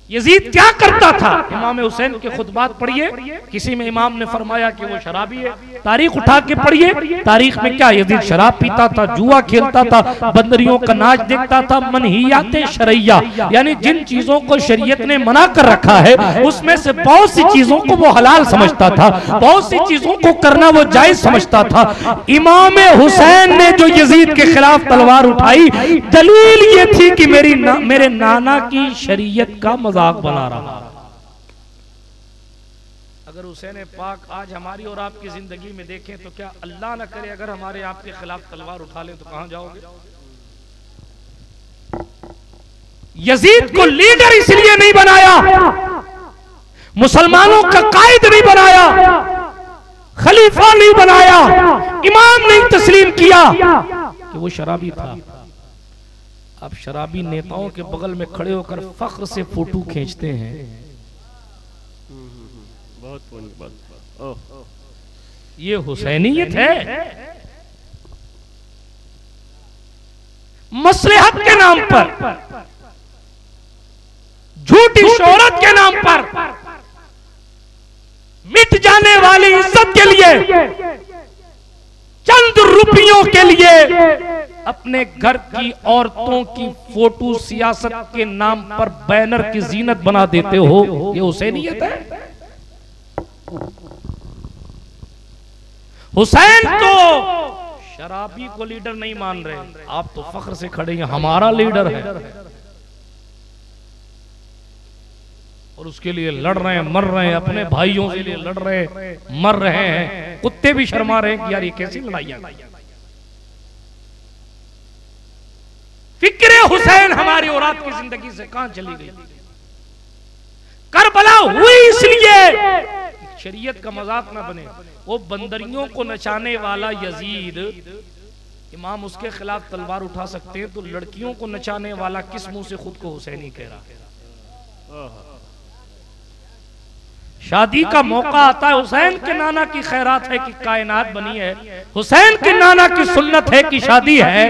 यजीद क्या करता था? इमाम हुसैन के खुतबात पढ़िए, किसी में इमाम ने फरमाया कि वो शराबी है, तारीख उठा के पढ़िए, तारीख में क्या यजीद शराब पीता था, जुआ खेलता था, बंदरियों का नाच देखता था। मनहियात शरैया यानी जिन चीजों को शरीयत ने मना कर रखा है उसमें से बहुत सी चीजों को वो हलाल समझता था, बहुत सी चीजों को करना वो जायज समझता था। इमाम हुसैन ने जो यजीद के खिलाफ तलवार उठाई, दलील ये थी कि मेरे नाना की शरीयत का मजाक बना रहा। अगर हुसैन पाक आज हमारी और आपकी जिंदगी में देखें तो क्या अल्लाह ना करे अगर हमारे आपके खिलाफ तलवार उठा ले तो कहां जाओगे? यजीद को लीडर इसलिए नहीं बनाया, मुसलमानों का कायद नहीं बनाया, खलीफा नहीं बनाया, इमाम नहीं तस्लीम किया कि वो शराबी था। अब शराबी नेताओं के बगल में खड़े होकर फख्र से फोटो खींचते हैं। बहुत ये हुसैनियत है। मसलहत के नाम पर, झूठी शोहरत के नाम पर, मिट जाने वाली इज्जत के लिए, चंद रुपयों के लिए अपने घर की औरतों की फोटो सियासत के नाम पर बैनर की जीनत बना देते हो, ये हुसैनियत है? हुसैन तो शराबी को लीडर नहीं मान रहे, आप तो फख्र से खड़े हैं हमारा लीडर है, और उसके लिए लड़ रहे हैं, मर रहे हैं, अपने भाइयों के लिए लड़ रहे हैं, मर रहे हैं। कुत्ते भी शर्मा रहे हैं कि यार ये कैसी लड़ाइयां। फिक्रे हुसैन हमारी और आपकी जिंदगी से कहां चली गई? करबला हुई इसलिए शरीयत का मजाक ना बने। वो बंदरियों को नचाने वाला यजीद, इमाम उसके खिलाफ तलवार उठा सकते हैं, तो लड़कियों को नचाने वाला किस मुंह से खुद को हुसैनी कह रहा है? शादी का मौका आता है, हुसैन के नाना की खैरात है कि कायनात बनी है, हुसैन के नाना की सुन्नत है कि शादी है।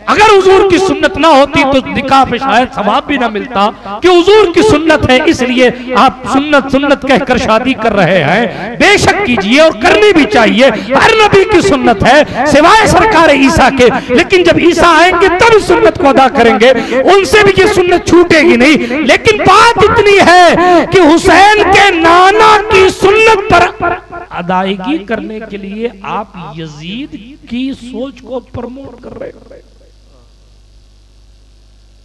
अगर हुजूर की सुन्नत ना होती तो निकाह पे शायद सवाब भी ना मिलता, कि हुजूर की सुन्नत है इसलिए आप सुन्नत सुन्नत कहकर शादी कर रहे हैं। बेशक कीजिए और करनी भी चाहिए, हर नबी की सुन्नत है सिवाय सरकार ईसा के, लेकिन जब ईसा आएंगे तब इस सुन्नत को अदा करेंगे, उनसे भी ये सुन्नत छूटेगी नहीं। लेकिन बात इतनी है कि हुसैन के नाना की सुन्नत पर अदायगी करने के लिए आप यजीद की सोच को प्रमोट कर रहे हैं,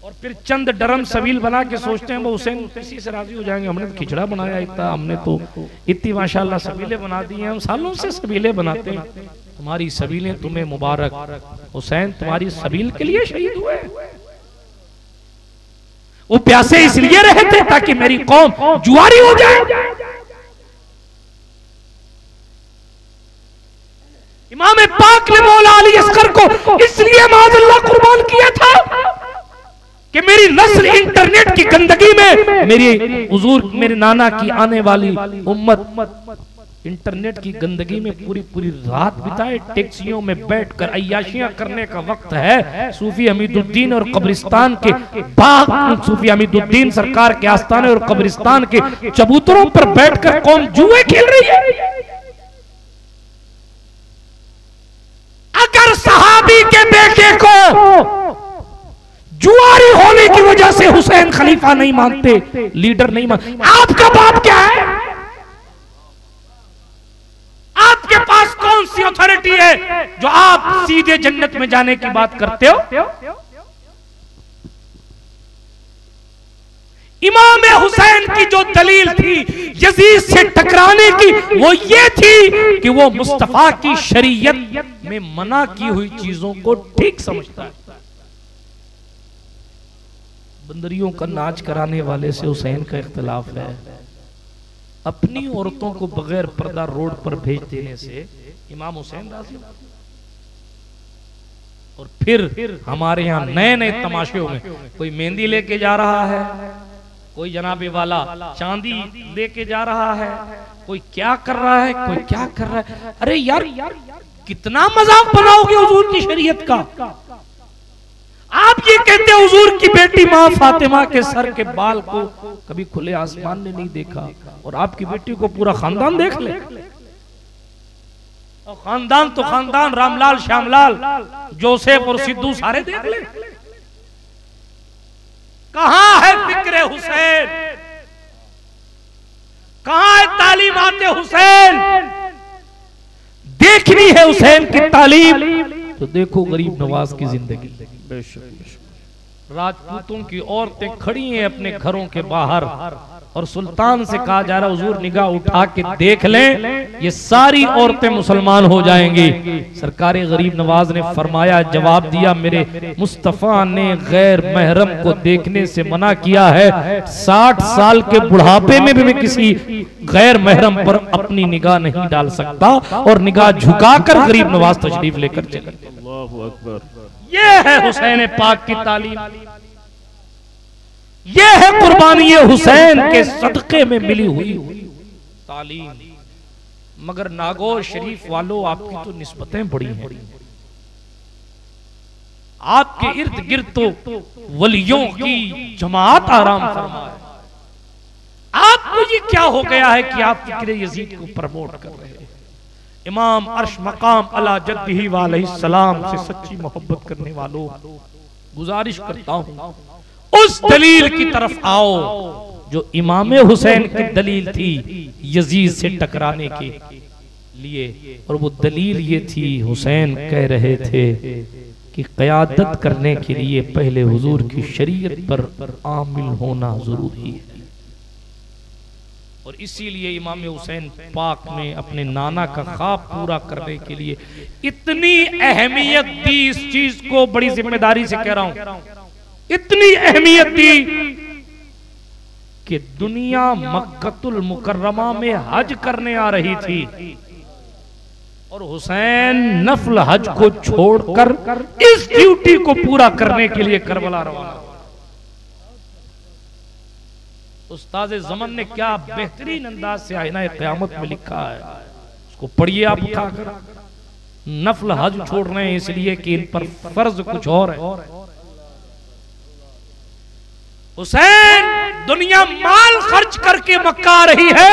और फिर चंद डरम सबील बना के सोचते हैं वो हुसैन किसी से राजी हो जाएंगे। हमने तो खिचड़ा बनाया इतना, हमने तो इतनी माशाल्लाह सबीलें बना दी हैं, हम सालों से सबीलें बनाते हैं, तुम्हारी सबीलें तुम्हें मुबारक, हुसैन तुम्हारी सबील के लिए शहीद हुए। वो प्यासे इसलिए रहे थे ताकि मेरी कौम जुआरी हो जाए। इमाम पाक ने मौला अली अस्कर को इसलिए माज़अल्लाह कुर्बान किया था कि मेरी नस्ल इंटरनेट की गंदगी में, मेरी हुजूर मेरे नाना की आने वाली उम्मत इंटरनेट की गंदगी में पूरी पूरी रात बिताए, टैक्सियों में बैठकर अय्याशियां करने का वक्त है। सूफी हमीदुद्दीन और कब्रिस्तान के बाग, सूफी हमीदुद्दीन सरकार के आस्थाने और कब्रिस्तान के चबूतरों पर बैठकर कौन जुए खेल रही है। अगर सहाबी के बेटे को जुआरी होने की वजह से हुसैन खलीफा नहीं मानते, लीडर नहीं मानते, आपका बाप क्या है? आपके पास कौन सी अथॉरिटी है जो आप सीधे जन्नत में जाने की बात करते हो? इमाम हुसैन की जो दलील थी यजीद से टकराने की, वो ये थी कि वो मुस्तफा की शरीयत में मना की हुई चीजों को ठीक समझता है। बंदरियों का नाच कराने वाले से हुसैन का इख्तिलाफ है, अपनी औरतों को बगैर पर्दा रोड पर भेज देने से इमाम हुसैन राजी। और फिर हमारे यहाँ नए नए तमाशों में कोई मेहंदी लेके जा रहा है, कोई जनाबे वाला चांदी लेके जा रहा है, कोई क्या कर रहा है, कोई क्या कर रहा है। अरे यार कितना मजाक बनाओगे हुजूर की शरीयत का। आप ये कहते हुजूर की बेटी मां फातिमा के सर के बाल को कभी खुले आसमान ने नहीं देखा, और आपकी बेटी को पूरा खानदान देख ले। और खानदान तो खानदान, रामलाल, श्यामलाल, जोसेफ और सिद्धू सारे देख ले। कहां है फिक्रे हुसैन, कहां है तालीमाते हुसैन? देखनी है हुसैन की तालीम तो देखो गरीब नवाज की जिंदगी। राजपूतों की औरतें खड़ी हैं अपने घरों के बाहर, और सुल्तान से कहा जा रहा हुजूर निगाह उठा के देख लें, ये सारी औरतें मुसलमान हो जाएंगी। सरकार गरीब नवाज ने फरमाया, जवाब दिया, मेरे मुस्तफा ने गैर महरम को देखने से मना किया है। 60 साल के बुढ़ापे में भी मैं किसी गैर महरम पर अपनी निगाह नहीं डाल सकता, और निगाह झुकाकर गरीब नवाज तशरीफ लेकर चले। अल्लाहु अकबर। ये है हुसैन पाक की तालीम, ये है कुर्बानी हुसैन के सदक़े में मिली हुई तालीम। मगर नागौर शरीफ वालों, आपकी तो निस्बतें बड़ी हैं, आपके इर्द गिर्द तो वलियों की जमात आराम फरमाए। आपको ये क्या हो गया है कि आप फिक्रे यजीद को प्रमोट कर रहे हैं? इमाम अर्श मकाम अला जद्दिही अलैहिस्सलाम से सच्ची मोहब्बत करने वालों, गुजारिश करता हूं उस दलील की तरफ आओ जो इमाम हुसैन की दलील थी यजीद से टकराने के लिए। और वो दलील ये थी, हुसैन कह रहे थे कि क़यादत करने के लिए पहले हुजूर की शरीयत पर आमिल होना जरूरी है। और इसीलिए इमाम हुसैन पाक ने अपने नाना का ख्वाब पूरा करने के लिए इतनी अहमियत दी इस चीज को। बड़ी जिम्मेदारी से कह रहा हूं, इतनी अहमियत दी कि दुनिया मक्कतुल मुकर्रमा में हज करने आ रही थी, और हुसैन नफल हज को छोड़कर इस ड्यूटी को पूरा करने के लिए करबला रवाना। उस्ताद ज़मन ने क्या बेहतरीन अंदाज से आईना क़यामत में लिखा है, उसको पढ़िए आप उठाकर। नफल हज छोड़ रहे हैं इसलिए कि इन पर फर्ज कुछ और है। हुसैन, दुनिया माल खर्च करके मक्का आ रही है,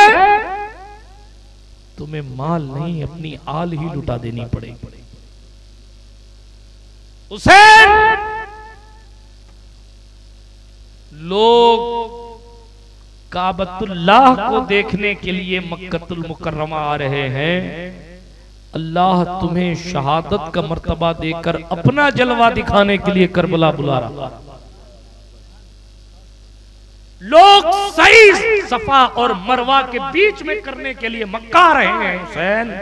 तुम्हें माल नहीं अपनी आल ही लुटा देनी पड़ेगी। हुसैन, लोग काबतुल्लाह को देखने के लिए मक्कतुल मुकर्रमा आ रहे हैं। अल्लाह तुम्हें शहादत का मर्तबा देकर अपना जलवा दिखाने के लिए करबला बुला रहा। लोग सही सफा और मरवा के बीच में करने के लिए मक्का आ रहे हैं हुसैन,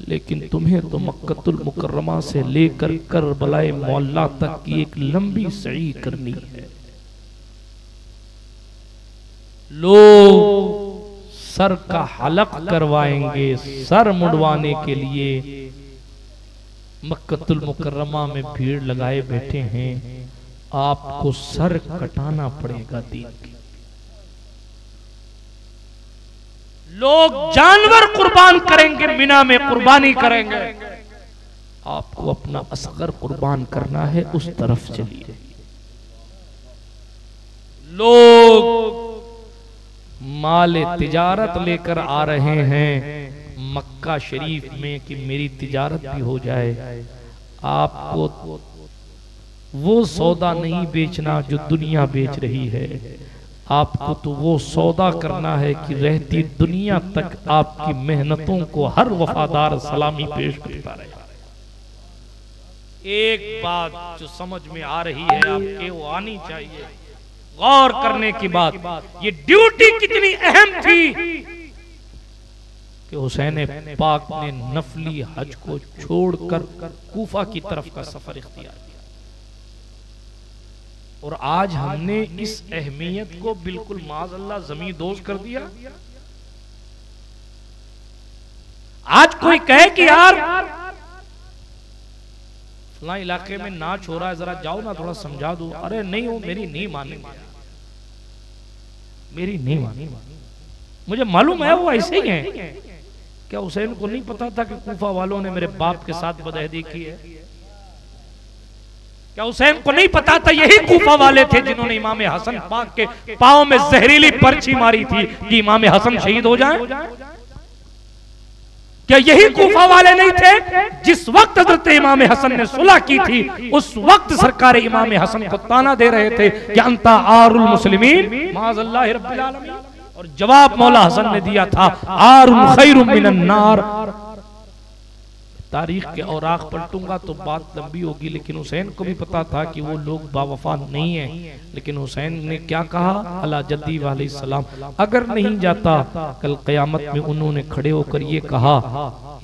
लेकिन तुम्हें तो मक्कतुल मुकर्रमा से लेकर करबलाए मौला तक की एक लंबी सही करनी है। लोग सर का हलक करवाएंगे, सर मुड़वाने के लिए मक्कतुल मुकर्रमा में भीड़ लगाए बैठे हैं। आपको सर कटाना पड़ेगा दीन की। लोग जानवर कुर्बान करेंगे, मिना में कुर्बानी करेंगे, आपको अपना असगर कुर्बान करना है, उस तरफ चलिए। लोग माल तिजारत लेकर आ रहे हैं मक्का शरीफ में कि मेरी तिजारत भी हो जाए। आपको वो सौदा नहीं बेचना जो दुनिया बेच रही है, आपको तो वो सौदा करना है कि रहती दुनिया तक आपकी मेहनतों को हर वफादार सलामी पेश करता रहे। एक बात जो समझ में आ रही है आपके, वो आनी चाहिए गौर करने की बात, ये ड्यूटी कितनी अहम थी कि हुसैन पाक ने नफली हज को छोड़कर कूफा की तरफ का सफर इख्तियार किया। और आज हमने इस अहमियत को बिल्कुल माज़अल्लाह ज़मीन दोज़ कर दिया। आज कोई कहे कि यार फलां इलाके में नाच हो रहा है, जरा जाओ ना थोड़ा समझा दो। अरे नहीं, वो मेरी नहीं मानेंगे, मेरी नहीं मानी। मुझे मालूम है वो ऐसे ही हैं। क्या हुसैन को नहीं पता था कि कूफा वालों ने मेरे बाप के साथ बदअहदी की है? क्या हुसैन को नहीं पता था यही कूफा वाले थे जिन्होंने इमाम हसन पाक के पांव में जहरीली पर्ची मारी थी कि इमाम हसन शहीद हो जाएं? क्या यही कूफा वाले नहीं थे जिस वक्त हजरत इमाम हसन ने सुलह की थी उस वक्त सरकार इमाम हसन को ताना दे रहे थे कि अंता आरुल मुस्लिमीन माअल्लाह रब्बिल आलमीन, और जवाब मौला हसन ने दिया था आरुल खैरुम मिनन नार। तारीख के औराक पलटूंगा तो बात लंबी होगी, लेकिन हुसैन को भी पता था कि वो लोग बावफा नहीं है। लेकिन हुसैन ने क्या कहा, अला जद्दी वाले सलाम, अगर नहीं जाता कल क़यामत में उन्होंने खड़े होकर ये कहा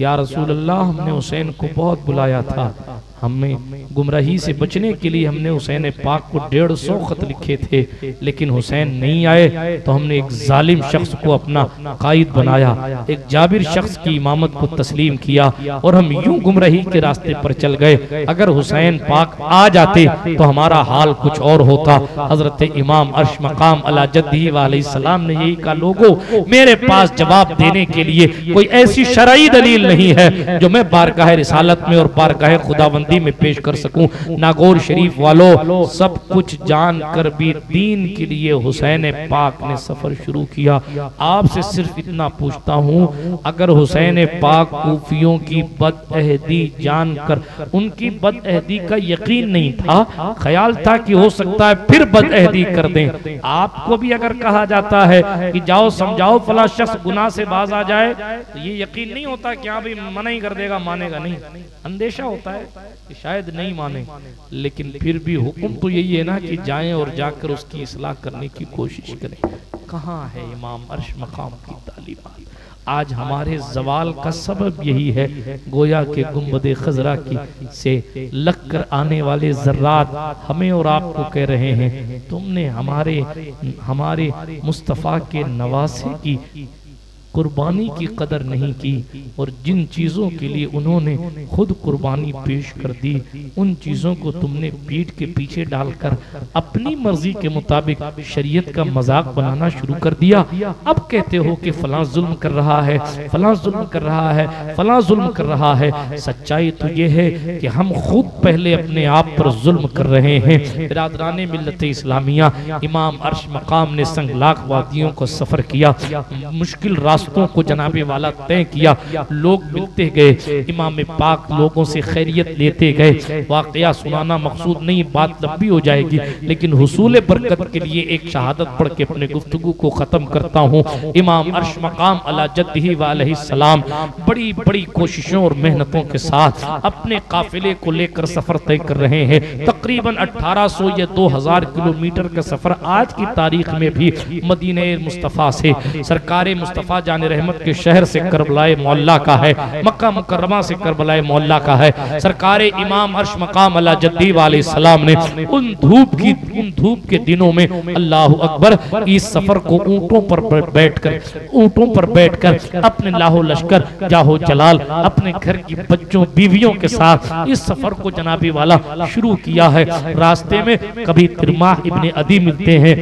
या रसूल अल्लाह, हमने हुसैन को बहुत बुलाया था, हमें गुमराही से बचने के लिए हमने हुसैन पाक को 150 खत लिखे थे, लेकिन हुसैन नहीं आए तो हमने एक जालिम शख्स को अपना कायद बनाया, एक जाबिर शख्स की इमामत को तस्लीम किया और हम यूं गुमराही के रास्ते पर चल गए। अगर हुसैन पाक आ जाते तो हमारा हाल कुछ और होता। हजरत इमाम अर्श मकाम अला जद्दी अलैहिस्सलाम ने यही कहा, लोगों मेरे पास जवाब देने के लिए कोई ऐसी शरई दलील नहीं है जो मैं बारगाह रिसालत में और बारगाह खुदाबंदी में पेश कर सकूं। नागौर शरीफ वालों, सब कुछ जानकर भी दीन के लिए हुसैन पाक ने सफर शुरू किया। आपसे सिर्फ इतना पूछता हूं, अगर हुसैन पाक कूफियों की बदअहदी जानकर उनकी बदअहदी का यकीन नहीं था, ख्याल था कि हो सकता है फिर बदअहदी कर दें, आपको भी अगर कहा जाता है कि जाओ समझाओ फला शख्स गुनाह से बाज आ जाए, तो ये यकीन नहीं होता कि हाँ भी मना ही कर देगा, मानेगा नहीं, अंदेशा होता है कि शायद नहीं माने। लेकिन फिर भी हुक्म तो यही है ना कि जाएं और जाकर उसकी इस्लाह करने की कोशिश करें। कहाँ है इमाम अर्श मकाम की तालीमात? आज हमारे जवाल का सबब यही है, गोया के गुंबदे खजरा की से लग कर आने वाले जर्रात हमें और आपको कह रहे हैं, तुमने हमारे मुस्तफ़ा के नवासे की कुर्बानी की कदर नहीं की, और जिन चीज़ों के लिए उन्होंने खुद कुर्बानी पेश कर दी उन चीज़ों को तुमने पीठ के पीछे डालकर अपनी मर्जी के मुताबिक शरीयत का मजाक बनाना शुरू कर दिया। अब कहते हो कि फलां जुल्म कर रहा है, फलां जुल्म कर रहा है, फलां जुल्म कर रहा है। सच्चाई तो ये है कि हम खुद पहले अपने आप पर जुल्म कर रहे हैं। बिरादराने मिल्लत इस्लामिया, इमाम अर्श मकाम ने संगलाख वादियों को सफर किया, मुश्किल रास्तों को जनाबे वाला तय किया, लोग मिलते गए, इमाम पाक लोगों से खैरियत लेते गए। वाकया सुनाना मकसूद नहीं, बात लंबी हो जाएगी, लेकिन हुसूल बरकत के लिए एक शहादत पढ़ के अपने गुफ्तगू को खत्म करता हूँ। इमाम अर्श मकाम अला जद्दी अलैहिस्सलाम बड़ी बड़ी कोशिशों और मेहनतों के साथ अपने काफिले को लेकर सफर तय कर रहे हैं। तकरीबन 1800 या 2000 किलोमीटर का सफर आज की तारीख में भी मदीने मुस्तफ़ा से, सरकारे मुस्तफ़ा जाने रहमत के शहर से करबलाए मोहल्ला का है, मक्का मुकर्रमा से करबलाए मोहल्ला का है। सरकारे इमाम अर्श मकाम अला जद्दी अलैहिस्सलाम ने उन धूप के दिनों में अल्लाहु अकबर इस सफर को ऊंटों पर बैठकर अपने लाहो लश्कर जाहो जलाल अपने घर की बच्चों बीवियों के साथ इस सफर को जनाबी वाला शुरू किया है। रास्ते में कभी तिरमाह इब्ने अदी मिलते हैं,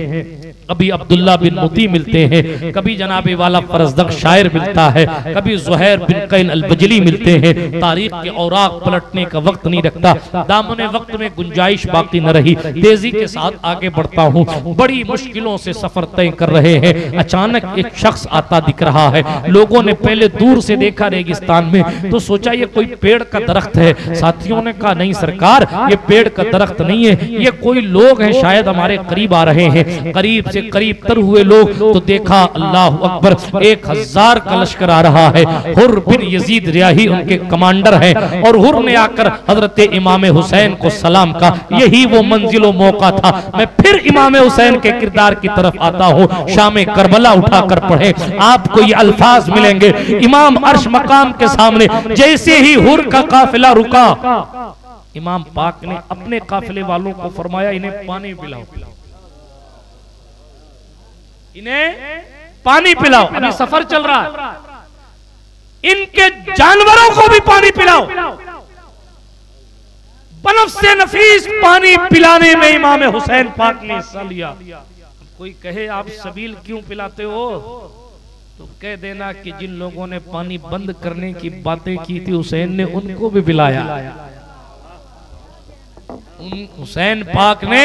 कभी अब्दुल्ला बिन मुती मिलते हैं, कभी जनाबे वाला फरजदक शायर मिलता है, कभी ज़ुहैर बिन कैन अल-बजली मिलते हैं। तारीख के औराक पलटने का वक्त नहीं रखता, दामने वक्त में गुंजाइश बाकी न रही, तेजी के साथ आगे बढ़ता हूँ। बड़ी मुश्किलों से सफर तय कर रहे हैं। अचानक एक शख्स आता दिख रहा है। लोगों ने पहले दूर से देखा रेगिस्तान में, तो सोचा ये कोई पेड़ का दरख्त है। साथियों ने कहा नहीं सरकार, ये पेड़ का दरख्त नहीं है, ये कोई लोग हैं, शायद हमारे करीब आ रहे हैं। करीब से करीब तर हुए लोग तो देखा अल्लाह अकबर 1000 का लश्कर आ रहा है। हुर बिन यजीद रियाही उनके कमांडर हैं, और हुर ने आकर हजरत इमाम हुसैन को सलाम का। यही वो मंजिलो मौका था। मैं फिर इमाम हुसैन के किरदार की तरफ आता हूँ। शाम करबला उठाकर पढ़े, आपको ये अल्फाज मिलेंगे। इमाम अर्श मकाम के सामने जैसे ही हुर का काफिला रुका, इमाम पाक ने अपने काफिले वालों को फरमाया इन्हें पानी पिलाओ, इन्हें पानी पिलाओ, अभी सफर चल रहा है, इनके जानवरों को भी पानी पिलाओ। बनफ से नफीस पानी पिलाने में इमाम हुसैन पाक ने हिस्सा लिया। कोई कहे आप सबील क्यों पिलाते हो, तो कह देना कि जिन लोगों ने पानी बंद करने की बातें की थी हुसैन ने उनको भी पिलाया। उन हुसैन पाक ने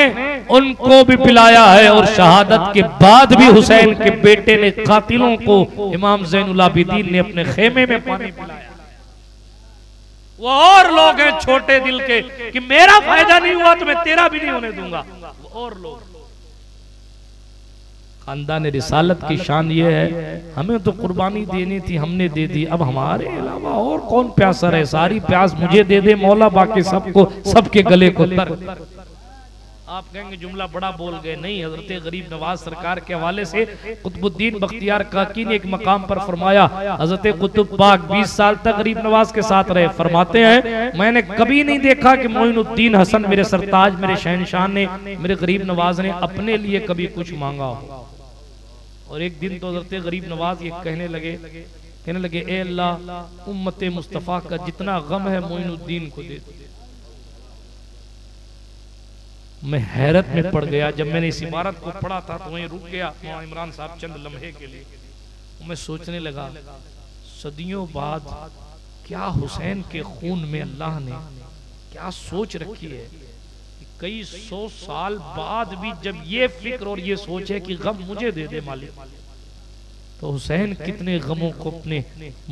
उनको भी पिलाया है और शहादत के बाद भी हुसैन के बेटे ने कातिलों को इमाम ज़ैनुल आबिदीन ने अपने खेमे में पानी पिलाया। वो और लोग हैं छोटे दिल के कि मेरा फायदा नहीं हुआ तो मैं तेरा भी नहीं होने दूंगा। वो और लोग, खानदान रिसालत की शान ये है, हमें तो कुर्बानी देनी थी, हमने दे दी, अब हमारे अलावा और कौन प्यासा रहे, सारी प्यास मुझे दे दे मौला, बाकी सबको सबके गले को तर। आप कहेंगे जुमला बड़ा बोल गए, नहीं, हजरत गरीब नवाज सरकार के हवाले से कुतुबुद्दीन बख्तियार काकी ने एक मकाम पर फरमाया, हजरत कुतुब पाक 20 साल तक गरीब नवाज के साथ रहे, फरमाते हैं मैंने कभी नहीं देखा कि मोइनुद्दीन हसन मेरे सरताज मेरे शहनशाह ने मेरे गरीब नवाज ने अपने लिए कभी कुछ मांगा हो। और एक दिन तो हजरत गरीब नवाज ये कहने लगे ए अल्लाह उम्मत मुस्तफ़ा का जितना गम है मोइनुद्दीन को दे। मैं हैरत में पड़ गया, जब मैंने इस इबारत को पढ़ा था तो वहीं रुक गया वहाँ इमरान साहब चंद लम्हे के लिए। मैं सोचने लगा सदियों बाद क्या हुसैन के खून में अल्लाह ने क्या सोच रखी है, कई 100 साल बाद भी जब ये फिक्र और ये सोच है कि गम मुझे दे दे मालिक, तो हुसैन कितने गमों को अपने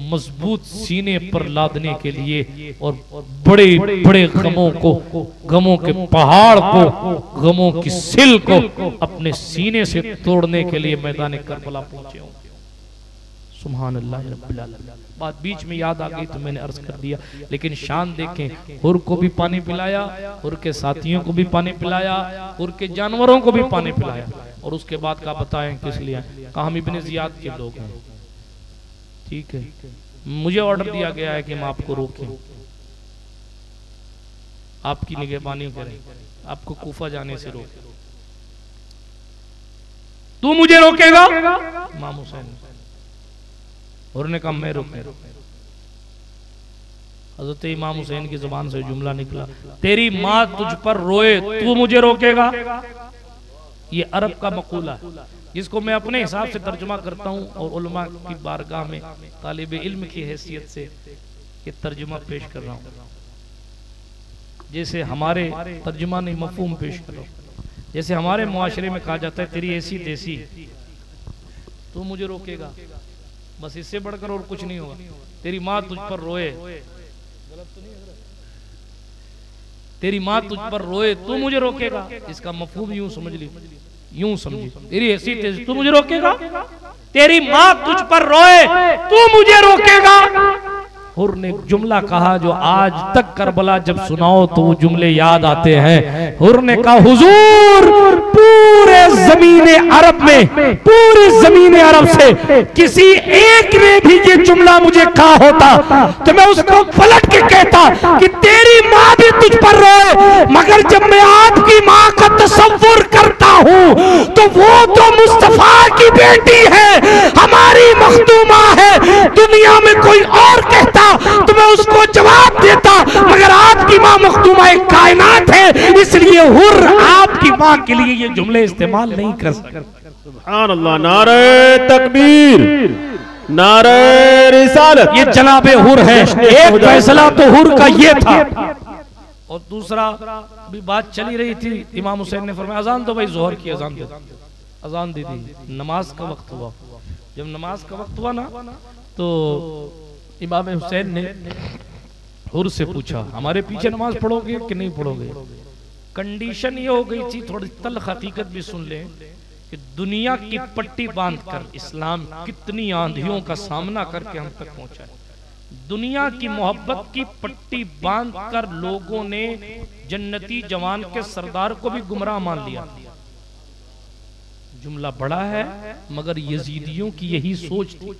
मजबूत सीने पर लादने के लिए और बड़े बड़े गमों के पहाड़ को, गमों की सिल को अपने सीने से तोड़ने के लिए मैदान करबला पहुंचे होंगे। सुभान अल्लाह रब्बिल आलमीन। बात बीच में याद आ गई तो मैंने अर्ज कर दिया, लेकिन शान देखें, हुर को भी पानी पिलाया, हुर के साथियों को भी पानी पिलाया, हुर के जानवरों को भी पानी पिलाया। और उसके बाद का बताएं किस लिए, कहा हम इब्ने जियाद के लोग हैं, ठीक है, मुझे ऑर्डर दिया गया है कि मैं आपको रोकूं, आपकी निगहबानी करें, आपको कूफा जाने से रोक, तू मुझे रोकेगा? इमाम हुसैन और ने कहा मैं रोके। हजरत इमाम हुसैन की जुबान से जुमला निकला, तेरी माँ तुझ पर रोए तू मुझे रोकेगा? ये अरब का मकूला है जिसको मैं अपने हिसाब से तर्जुमा करता हूँ और उलमा की बारगाह में तालिब इल्म की हैसियत से ये तर्जुमा पेश कर रहा हूँ, जैसे हमारे तर्जुमा नहीं मफहूम पेश कर रहा हूँ। जैसे हमारे मुआशरे में कहा जाता है तेरी ऐसी तैसी तू मुझे रोकेगा, बस इससे बढ़कर और कुछ नहीं होगा। तेरी माँ तुझ पर रोए, तेरी माँ तुझ पर रोए तू मुझे रोकेगा, इसका मफहूम यूं समझ ली, यूं समझी, तेरी ऐसी तेज तू मुझे रोकेगा, तेरी माँ तुझ पर रोए तू मुझे रोकेगा। हुर ने जुमला कहा जो आज तक करबला जब सुनाओ तो वो जुमले याद आते हैं। हुर ने कहा हुजूर पूरे जमीने अरब में, पूरी जमीने अरब से किसी एक ने भी ये जुमला मुझे कहा होता तो मैं उसको पलट के कहता कि तेरी माँ भी तुझ पर रोए, मगर जब मैं आपकी माँ का तसव्वुर करता हूँ तो वो तो मुस्तफा की बेटी है, हमारी मखदूमा है, दुनिया में कोई और कहता तो मैं उसको जवाब देता, मगर आपकी माँ मखदूमा एक कायनात है, इसलिए हुर आपकी माँ के लिए ये जुमले इस्तेमाल नहीं कर सकते। सुभान अल्लाह, नारे तकबीर, नारे रिसालत, ये जनाबे हुर है। एक फैसला तो हुर का ये था और दूसरा अभी बात चली रही थी, इमाम हुसैन ने फरमाया अजान दो भाई, जोहर की अजान दे, अजान दे दी, नमाज का वक्त हुआ। जब नमाज का वक्त हुआ ना तो इमाम हुसैन ने हुर से पूछा हमारे पीछे नमाज पढ़ोगे कि नहीं पढ़ोगे? कंडीशन ये हो गई थी, थोड़ी तल्ख हकीकत भी सुन लें कि दुनिया की पट्टी बांधकर इस्लाम कितनी आंधियों का सामना करके हम तक पहुंचा है। दुनिया की मोहब्बत की पट्टी बांधकर लोगों ने जन्नती जवान के सरदार को भी गुमराह मान लिया। जुमला बड़ा है मगर यजीदियों की यही सोच थी।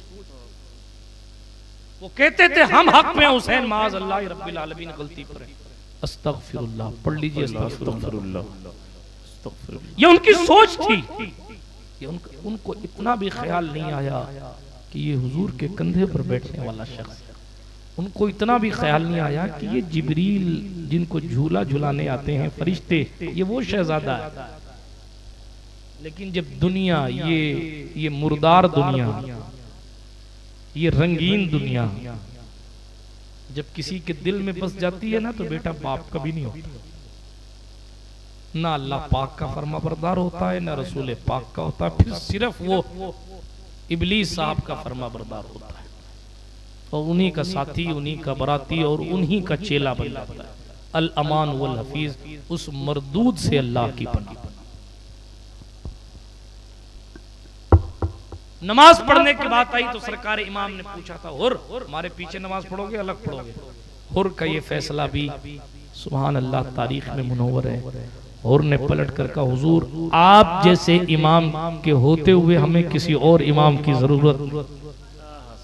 वो कहते थे हम हक में हुसैन माज़ अल्लाह रब्बिल आलमीन गलती पर है। अस्तगफिरुल्लाह पढ़ लीजिए, अस्तगफिरुल्लाह। ये उनकी सोच थी, ये उनको इतना भी ख्याल नहीं आया कि ये हुजूर के कंधे पर बैठने वाला शख्स, उनको इतना भी ख्याल नहीं आया कि ये जिब्रील जिनको झूला झुलाने आते हैं फरिश्ते, ये वो शहजादा है। लेकिन जब दुनिया ये मुर्दार दुनिया, ये रंगीन दुनिया जब किसी के दिल में बस जाती है ना तो बेटा बाप कभी नहीं होता। ना अल्लाह पाक का फरमा बरदार होता है ना रसूल पाक का होता है, फिर सिर्फ वो इबलीस साहब का फरमा बरदार होता है और उन्हीं का साथी, उन्हीं का बराती और उन्हीं का चेला बन जाता है। अल अमान वल हफीज, उस मरदूद से अल्लाह की पनाह। नमाज पढ़ने की बात आई तो सरकार इमाम ने पूछा था, हुर हमारे पीछे नमाज पढ़ोगे अलग पढ़ोगे? हुर का ये फैसला भी सुभान अल्लाह तारीख में मुनव्वर है। हुर ने पलट कर कहा, हुजूर आप जैसे इमाम के होते हुए हमें किसी और इमाम की जरूरत।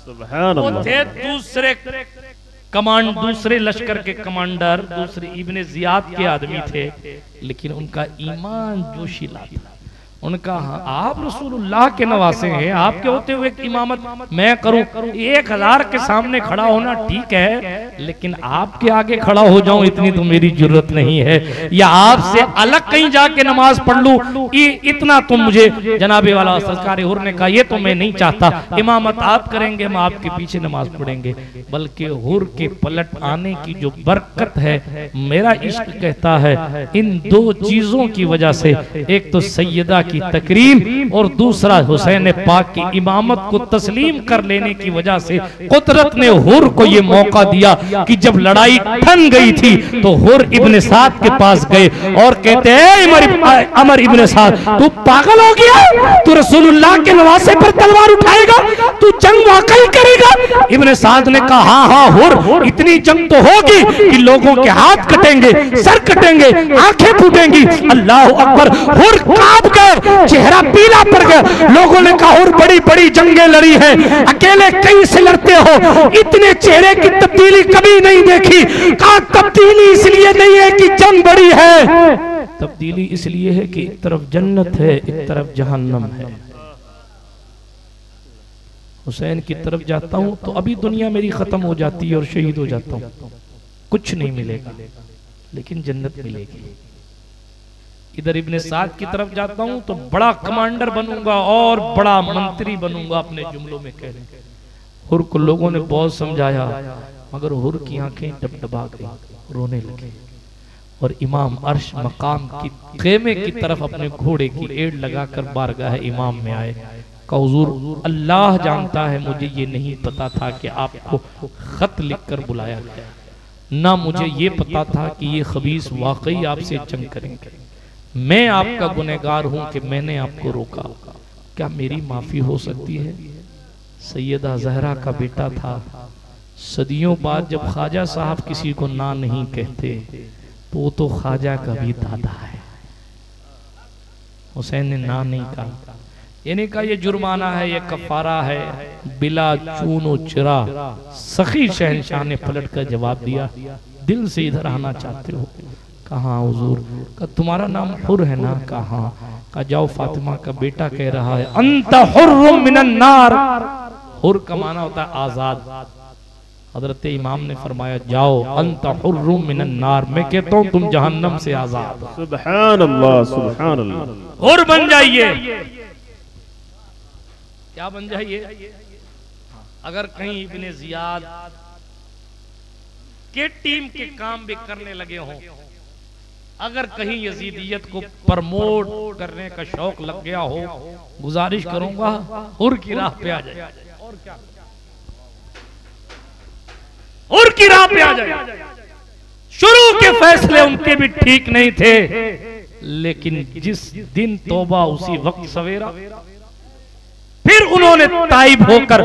वो थे दूसरे दूसरे लश्कर के कमांडर, दूसरे इब्ने जियाद के आदमी थे, लेकिन उनका ईमान जोशीला था। उनका हाँ, आप रसूलुल्लाह के नवासे हैं, आपके होते हुए इमामत मैं करूं? 1000 के सामने खड़ा होना ठीक है, लेकिन आपके आगे खड़ा हो जाऊं इतनी तो मेरी जरूरत नहीं है, या आपसे अलग कहीं जाके नमाज पढ़ लूं, इतना तो मुझे जनाबे वाला सरकार हुर ने कहा ये तो मैं नहीं चाहता, इमामत आप करेंगे, हम आपके पीछे नमाज पढ़ेंगे। बल्कि हुर के पलट आने की जो बरकत है, मेरा इश्क कहता है इन 2 चीजों की वजह से, एक तो सैयदा की तकरीम और दूसरा हुसैन पाक की इमामत को तस्लीम कर लेने की वजह से कुदरत ने हुर को यह मौका दिया कि जब लड़ाई ठन गई थी तो हुर इब्ने साद के पास गए और कहते हैं अमर इब्ने साद, तू पागल हो गया? तू रसूलुल्लाह के नवासे पर तलवार उठाएगा? तू जंग वाकई करेगा? इब्ने साद ने कहा हाँ हाँ हुर, इतनी जंग तो होगी कि लोगों के हाथ कटेंगे, सर कटेंगे, आंखें फूटेंगी। अल्लाह अकबर। हुर कांप गए, चेहरा पीला पड़ गया। लोगों ने कहा और बड़ी बड़ी जंगें लड़ी हैं, अकेले कहीं से लड़ते हो, इतने चेहरे की तब्दीली कभी नहीं देखी। कहा तब्दीली इसलिए नहीं है कि जंग बड़ी है, तब्दीली इसलिए है कि एक तरफ जन्नत है, एक तरफ जहन्नम है। हुसैन की तरफ जाता हूं तो अभी दुनिया मेरी खत्म हो जाती है और शहीद हो जाता हूं, कुछ नहीं मिलेगा, लेकिन जन्नत मिलेगी। इधर इब्ने साद की तरफ जाता हूं तो बड़ा कमांडर बनूंगा और बड़ा मंत्री बनूंगा, अपने जुमलों में कह रहे। हुर को लोगों ने बहुत समझाया, मगर हुर की आंखें डबडबा गई, रोने लगे और इमाम अर्श मकाम की खेमे की तरफ अपने घोड़े की एड़ लगाकर बारगाह इमाम में आए। कहा हुजूर अल्लाह जानता है, मुझे ये नहीं पता था कि आपको खत लिखकर बुलाया गया, ना मुझे ये पता था कि ये खबीस वाकई आपसे जंग करेंगे। मैं आपका गुनहगार हूं कि मैंने आपको रोका, क्या मेरी माफी हो सकती है? सैयदा ज़हरा का बेटा था। सदियों बाद जब ख्वाजा साहब किसी को ना नहीं कहते तो वो तो ख्वाजा का भी दादा है। हुसैन ने ना नहीं कहा, यानी कहा ये जुर्माना है, ये कफारा है, बिला चूनो चिरा। सखी शहनशाह ने पलट कर जवाब दिया, दिल से इधर आना चाहते हो? कहा हुजूर। का तुम्हारा नाम हुर है ना? कहा। का जाओ फातिमा का बेटा कह रहा है अंत हुर्रुम मिनन नार। हुर का माना होता है आजाद। हजरत इमाम ने फरमाया जाओ अंत हुर्रुम मिनन नार, मैं कहता हूँ तुम जहन्नम से आजाद। सुभान अल्लाह, सुभान अल्लाह। हुर बन जाइए। क्या बन जाइए? अगर कहीं इब्ने जियाद के टीम के काम भी करने लगे हों, अगर कहीं यजीदियत को प्रमोट करने का शौक लग गया हो, गुजारिश करूंगा हुर की राह पे आ जाए। और क्या? हुर की राह पे आ जाए। शुरू के फैसले उनके भी ठीक नहीं थे, लेकिन जिस दिन तौबा उसी वक्त सवेरा। फिर उन्होंने ताइब होकर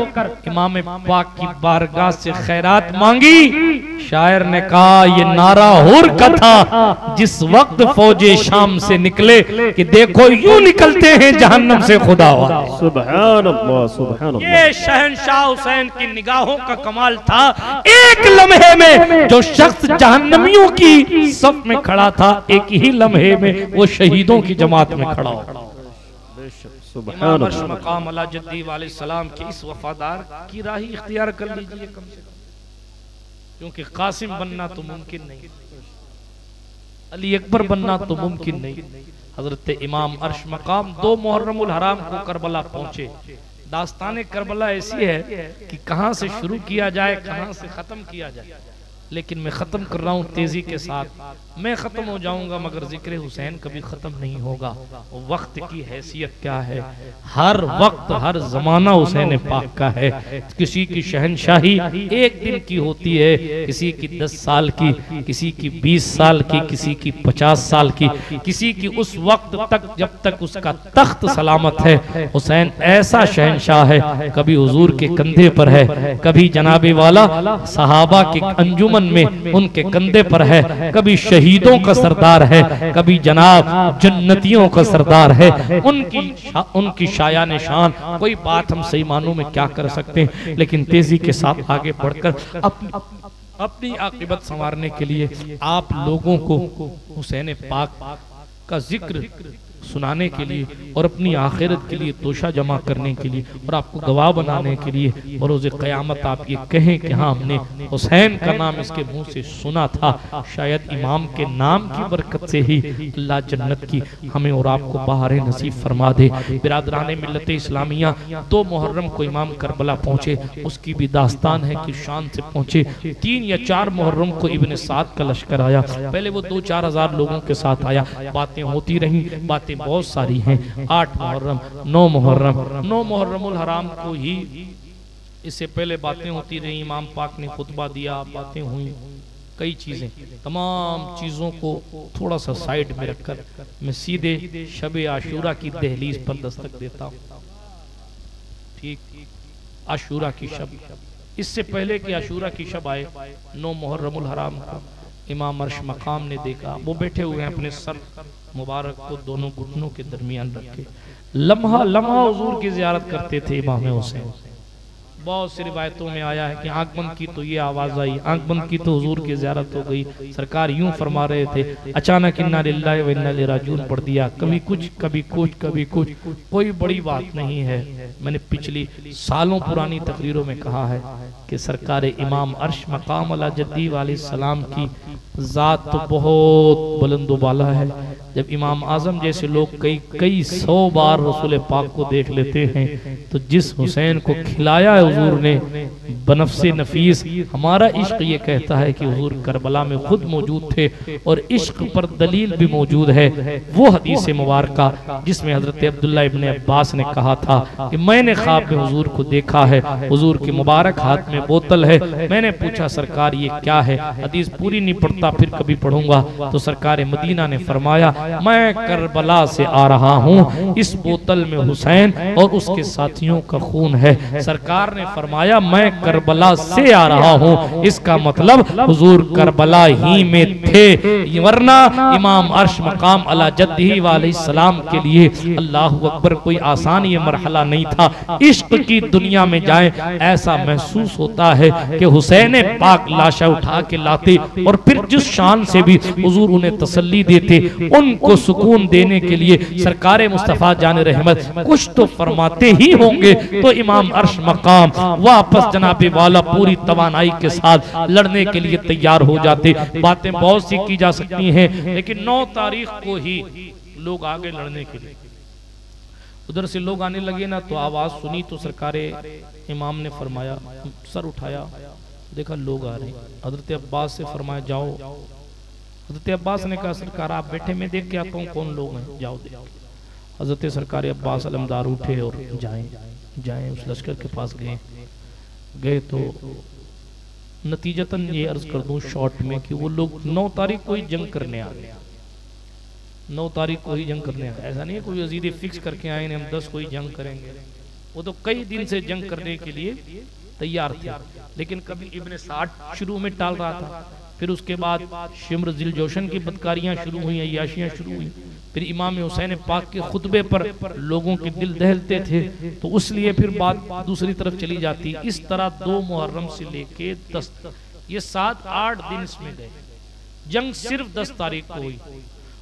इमाम पाक की बारगाह से खैरात मांगी। शायर ने कहा ये नारा हुर का था जिस वक्त फौजे शाम से निकले कि देखो यूं निकलते हैं जहन्नम से खुदा। सुभान अल्लाह, सुभान अल्लाह। ये शहनशाह हुसैन की निगाहों का कमाल था। एक लम्हे में जो शख्स जहन्नमियों की सफ में खड़ा था, एक ही लम्हे में वो शहीदों की जमात में खड़ा हो। इमाम अर्श मकाम अला जद्दी वाले सलाम के इस वफादार की राह इख्तियार कर लीजिए कम से कम, क्योंकि कासिम बनना तो मुमकिन नहीं, अली अकबर बनना तो मुमकिन नहीं। हजरत इमाम अर्श मकाम 2 मुहर्रमुल हराम को करबला पहुंचे। दास्तान करबला ऐसी है कि कहां से शुरू किया जाए, कहां से खत्म किया जाए। लेकिन मैं ख़त्म कर रहा हूँ तेज़ी के साथ। मैं ख़त्म हो जाऊँगा मगर ज़िक्र हुसैन कभी ख़त्म नहीं होगा। वक्त की हैसियत क्या है, हर वक्त हर ज़माना हुसैन पाक का है। किसी की शहनशाही एक दिन की होती है, किसी की 10 साल की, किसी की 20 साल की, किसी की 50 साल की, किसी की उस वक्त तक जब तक उसका तख्त सलामत है। हुसैन ऐसा शहनशाह है, कभी हुजूर के कंधे पर है, कभी जनाबे वाला सहाबा के अंजुमन में उनके कंधे पर है, कभी शहीदों का सरदार है, कभी जनाब जन्नतियों का सरदार है। उनकी शायान शान कोई बात हम सही मानों में क्या कर सकते हैं। लेकिन तेजी के साथ आगे बढ़कर अपनी आकिबत संवारने के लिए आप लोगों को हुसैन पाक का जिक्र सुनाने के लिए और अपनी आखिरत के लिए तोशा जमा करने के लिए और आपको गवाह बनाने के लिए और रोज़े क़यामत आप ये कहें कि हाँ हमने हुसैन का नाम इसके मुंह से सुना था। शायद इमाम के नाम की बरकत से ही अल्लाह जन्नत की हमें और आपको बाहर नसीब फरमा दे। बिरादरान मिल्लत इस्लामिया 2 मुहर्रम को इमाम करबला पहुँचे, उसकी भी दास्तान है कि शान से पहुँचे। 3 या 4 मुहर्रम को इब्न साद का लश्कर आया। पहले वो 2-4 हज़ार लोगों के साथ आया, बातें होती रहीं, बातें बहुत सारी हैं। 8 मुहर्रम, 9 मुहर्रम, 9 मुहर्रमुल हराम को ही इससे पहले बातें होती रही। इमाम पाक ने खुतबा दिया, बातें हुई, कई चीजें, तमाम चीजों को थोड़ा सा साइड में रखकर मैं सीधे शब आशूरा की दहलीज पर दस्तक देता हूँ। ठीक, आशूरा की शब, इससे पहले कि आशूरा की शब आए 9 मुहर्रमुल हराम को इमाम अर्श मकाम ने देखा, वो बैठे हुए हैं अपने सर मुबारक को दोनों घुटनों के दरमियान रखे, लम्हा लम्हा हुजूर की ज़ियारत करते थे इमाम हुसैन। बहुत सी रिवायतों में आया है कि आंख बंद की तो ये आवाज़ आई, आंख बंद की तो हुजूर की ज़ियारत हो गई। सरकार यूं फरमा रहे थे, अचानक इन्ना लिल्लाहि व इन्ना इलैहि राजिऊन पढ़ दिया, कभी कुछ कभी कुछ कभी कुछ, कोई बड़ी बात नहीं है। मैंने पिछली सालों पुरानी तकरीरों में कहा है कि सरकार इमाम अर्श मकाम अला जद्दी अलैहिस्सलाम की ज़ात तो बहुत बुलंद बाला है। जब इमाम आजम जैसे लोग कई 100 बार रसूल पाक को देख लेते हैं, तो जिस हुसैन को खिलाया है हुजूर ने बनफ्से नफीस, हमारा इश्क ये कहता है कि हुजूर करबला में खुद मौजूद थे और इश्क पर दलील भी मौजूद है। वो हदीस मुबारका जिसमें हजरत अब्दुल्ला इब्ने अब्बास ने कहा था कि मैंने ख्वाब में हुजूर को देखा है, हुजूर के मुबारक हाथ में बोतल है। मैंने पूछा सरकार ये क्या है, हदीस पूरी नहीं पढ़ता, फिर कभी पढ़ूंगा। तो सरकार मदीना ने फरमाया मैं करबला से आ रहा हूँ, इस बोतल में हुसैन और उसके साथियों का खून है। सरकार ने फरमाया मैं करबला से आ रहा हूँ, इसका मतलब हुजूर करबला ही में थे, वरना इमाम अर्श मकाम अला जद्दी अलैहिस्सलाम के लिए अल्लाहु अकबर कोई आसान ये मरहला नहीं था। इश्क की दुनिया में जाएं, ऐसा महसूस होता है कि हुसैन पाक लाशा उठा के लाते और फिर जिस शान से भी हुजूर उन्हें तसल्ली देते, उनको सुकून देने के लिए सरकार मुस्तफा जान रहमत कुछ तो फरमाते ही होंगे, तो इमाम अर्श मकाम वापस जनाबे वाला पूरी तवानाई के साथ लड़ने के लिए तैयार हो जाते। बातें बहुत सी की जा सकती हैं, लेकिन 9 तारीख को ही लोग आगे लड़ने के लिए उधर से लोग आने लगे ना, तो आवाज सुनी तो सरकार इमाम ने फरमाया, सर उठाया, देखा लोग आ रहे हैं। हजरत अब्बास से फरमाया जाओ। हजरत अब्बास ने कहा सरकार आप बैठे, मैं देख के आता हूँ कौन लोग हैं, जाओ देख। हजरत सरकार अब्बास अलमदार उठे और जाएं उस लश्कर के पास गए तो नतीजतन ये अर्ज कर दूं शॉर्ट में कि वो लोग 9 तारीख को ही जंग करने आ गए। 9 तारीख को ही जंग करने आए, ऐसा नहीं है कोई अजीदे फिक्स करके आए हम 10 को ही जंग करेंगे। वो तो कई दिन से जंग करने के लिए तैयार थे, लेकिन कभी इब्ने साद शुरू में टाल रहा था, फिर उसके बाद शिम्र जिल जोशन की बदकारियां शुरू हुई, अय्याशियां शुरू हुई, फिर इमाम हुसैन पाक के खुतबे पर लोगों के दिल दहलते थे, तो उसलिए फिर बात दूसरी तरफ चली जाती। इस तरह 2 मुहर्रम से लेके 10 ये 7-8 दिन इसमें गए। जंग सिर्फ 10 तारीख को हुई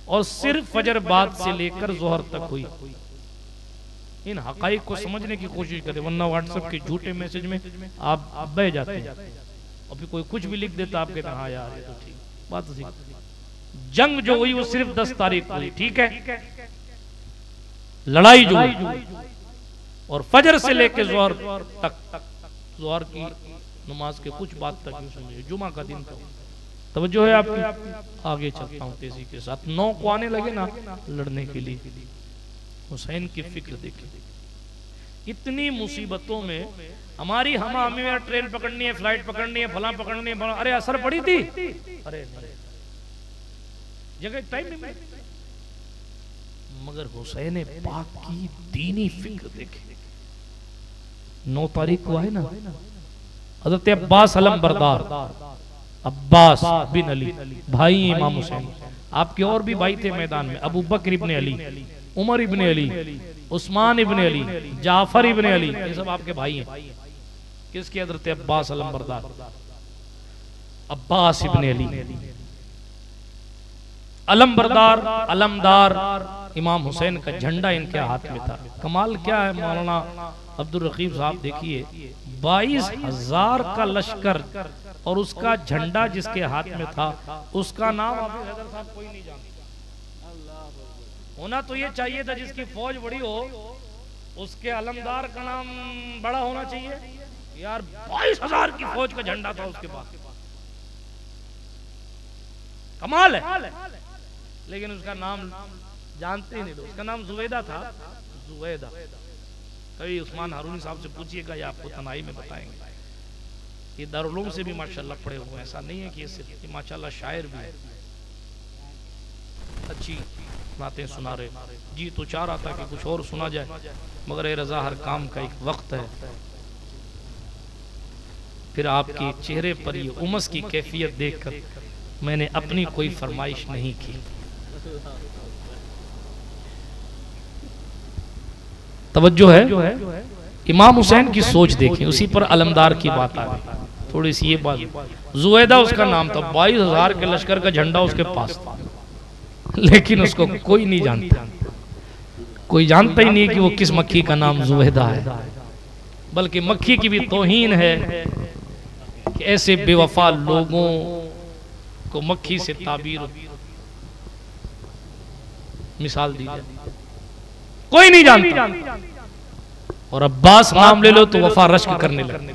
और सिर्फ फजर बाद से लेकर जोहर तक हुई। इन हकाइक को समझने की कोशिश करें, वरना व्हाट्सएप के झूठे मैसेज में आप बह जाते हैं। अभी कोई कुछ भी लिख देता, आप कहते हैं हाँ यार ये तो ठीक बात तो ठीक। जंग जो हुई वो सिर्फ 10 तारीख को हुई, ठीक है। लड़ाई जो हुई और फजर से लेकर जोहर तक, जोहर की नमाज के कुछ बाद तक यूं सुनिए, जुमा का दिन था। तवज्जो है आपकी। आगे चलता हूँ तेजी के साथ। 9 को आने लगे ना लड़ने के लिए, हुसैन की फिक्र देखिए। इतनी मुसीबतों में हमारी हमें मेरा ट्रेन पकड़नी है, फ्लाइट पकड़नी है, फला पकड़नी है, फला, अरे असर पड़ी थी, अरे जगह टाइम नहीं मिला। मगर हुसैन पाक की दीनी फिक्र देखे। 9 तारीख को आए ना हजरत अब्बास अलम बरदार, अब्बास बिन अली भाई इमाम हुसैन, आपके और भी भाई थे मैदान में, अबू बकर इब्ने अली, उमर इब्ने अली, उस्मान इब्ने अली, जाफर इब्ने अली, ये सब आपके भाई हैं। किसके? हजरत अब्बास अलम बरदार, अब्बास इब्ने अली अलम बरदार, अलमदार। इमाम हुसैन का झंडा इनके हाथ में था। कमाल क्या है मौलाना अब्दुल रकीब साहब, देखिए 22,000 का लश्कर और उसका झंडा जिसके हाथ में था, उसका नाम अभी हैदर साहब कोई नहीं जानता। होना तो ये चाहिए था जिसकी फौज बड़ी हो उसके अलमदार का नाम बड़ा होना चाहिए। यार 22,000 की फौज का झंडा था उसके पास, कमाल है। लेकिन उसका नाम जानते ही नहीं लोग। उसका नाम जुवैदा था, जुवैदा। कभी उस्मान हारूनी साहब से पूछिएगा, या आपको तनाई में बताएंगे। ये दारुल उलूम से भी माशाल्लाह पढ़े हुए, ऐसा नहीं है कि ये सिर्फ, माशाल्लाह शायर भी है, अच्छी बातें सुना रहे। जी तो चाह रहा था कि कुछ और सुना जाए, मगर ये रजा हर काम का एक वक्त है। फिर आपके चेहरे पर ये उमस की कैफियत देखकर मैंने अपनी कोई फरमाइश नहीं की। तवज्जो है। इमाम हुसैन की सोच देखें, उसी पर अलमदार की बात आ गई। थोड़ी सी ये बात, जुवैदा उसका नाम था, 22,000 के लश्कर का झंडा उसके पास था, लेकिन उसको कोई नहीं जानता। कोई जानता ही नहीं कि वो किस मक्खी का नाम जुवैदा है। बल्कि मक्खी की भी तौहीन है कि ऐसे बेवफा लोगों को मक्खी से ताबीर मिसाल दी जाए, कोई नहीं जानता। और अब्बास नाम ले लो तो वफा रश्क करने लगे।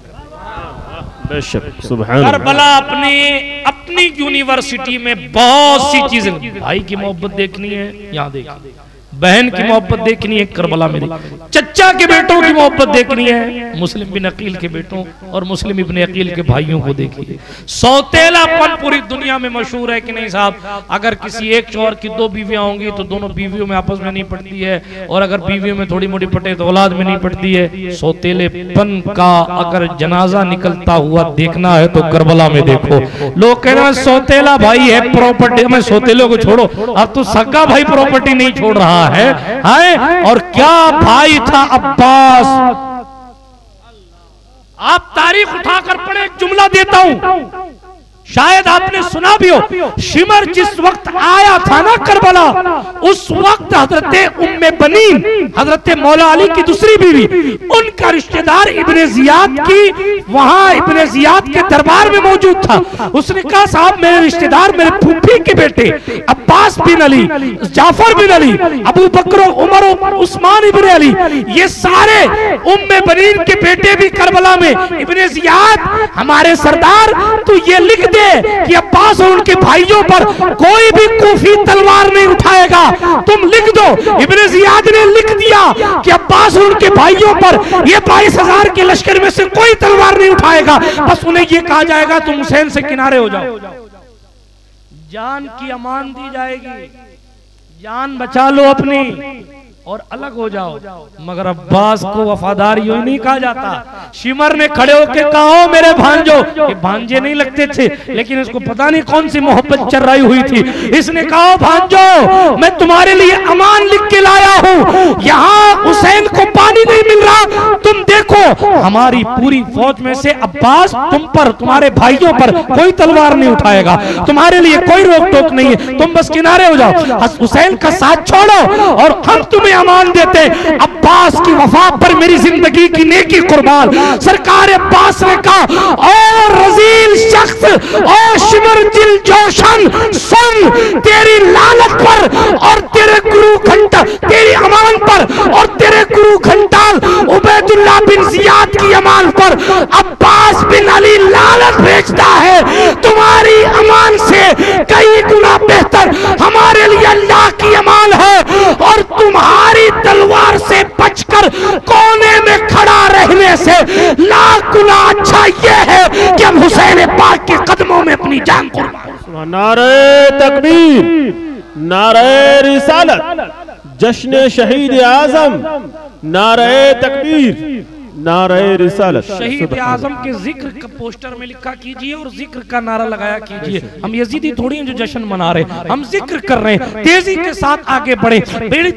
करबला अपनी यूनिवर्सिटी में बहुत सी चीजें, भाई की मोहब्बत देखनी है यहाँ देखिए, बहन की मोहब्बत देखनी है करबला में, चचा के बेटों की मोहब्बत देखनी है, मुस्लिम बिन अकील के बेटों और मुस्लिम इब्ने अकील के भाइयों को देखिए। सौतेलापन पूरी दुनिया में मशहूर है कि नहीं साहब। अगर किसी एक शौहर की 2 बीवियां होंगी तो दोनों बीवियों में आपस में नहीं पड़ती है, और अगर बीवियों में थोड़ी मोटी पटे तो औलाद में नहीं पड़ती है। सौतेलेपन का अगर जनाजा निकलता हुआ देखना है तो करबला में देखो। लोग कह रहे हैं सौतेला भाई है प्रॉपर्टी, मैं सौतेलों को छोड़ो, अब तो सगा भाई प्रॉपर्टी नहीं छोड़ रहा है। और क्या भाई था अब्बास। आप तारीख उठाकर पढ़े, एक जुमला देता हूं, शायद आपने सुना भी हो। शिमर जिस वक्त आया था ना करबला, उस वक्त हजरत उम्मे बनीन, हजरत मौला अली की दूसरी बीवी, उनका रिश्तेदार इब्ने जियाद की वहां इब्ने जियाद के दरबार में मौजूद था। उसने कहा साहब मेरे रिश्तेदार, मेरे फूफी के बेटे अब्बास बिन अली, जाफर बिन अली, अबू बकर, उमर, उस्मान इब्ने अली, ये सारे उम्मे बनीन के बेटे भी करबला में। इब्ने जियाद हमारे सरदार, तो ये लिख दे कि अब्बास और उनके भाइयों पर कोई भी कूफी तलवार नहीं उठाएगा, तुम लिख दो। इब्ने जियाद ने लिख दिया कि अब्बास और उनके भाइयों पर ये 22,000 के लश्कर में से कोई तलवार नहीं उठाएगा। बस उन्हें ये कहा जाएगा तुम हुसैन से किनारे हो जाओ, जान की अमान दी जाएगी, जान बचा लो अपनी और अलग हो जाओ। मगर अब्बास को वफादार यूं नहीं कहा जाता। शिमर ने खड़े होकर कहा मेरे भांजो, ये भांजे नहीं लगते थे लेकिन इसको पता नहीं कौन सी मोहब्बत चर्राई हुई थी। इसने कहा भांजो मैं तुम्हारे लिए अमान लिख के लाया हूँ, यहाँ हुसैन को पानी नहीं मिल रहा, तुम देखो हमारी पूरी फौज में से अब्बास तुम पर, तुम्हारे भाइयों पर कोई तलवार नहीं उठाएगा, तुम्हारे लिए कोई रोक टोक नहीं है, तुम बस किनारे हो जाओ, हुसैन का साथ छोड़ो और हम तुम्हें अमान देते। अब्बास की वफा पर मेरी जिंदगी की नेकी कुर्बान। सरकार अब्बास ने कहा और रजील शख्स और शिमर दिल जोशन सुन, तेरी लानत पर और तेरे गुरु घंटा, तेरी अमान पर और तेरे गुरु मजनू घंटाल उबैदुल्लाह बिन जियाद की अमान पर अब्बास बिन अली लानत भेजता है। तुम्हारी अमान से कई गुना बेहतर हमारे लिए अल्लाह की अमान है, और तुम्हारी तलवार से बचकर कोने में खड़ा रहने से लाख गुना अच्छा यह है कि हम हुसैन पाक के कदमों में अपनी जान कुर्बान। नारे तकबीर, नारे रिसालत, जश्न शहीद आजम, नारे तकबीर, नारे रिसालत। शहीद आजम के जिक्र का पोस्टर में लिखा कीजिए और जिक्र का नारा लगाया कीजिए। हम यजीदी थोड़ी हैं जो जश्न मना रहे, हम जिक्र कर रहे हैं। तेजी के साथ आगे बढ़े,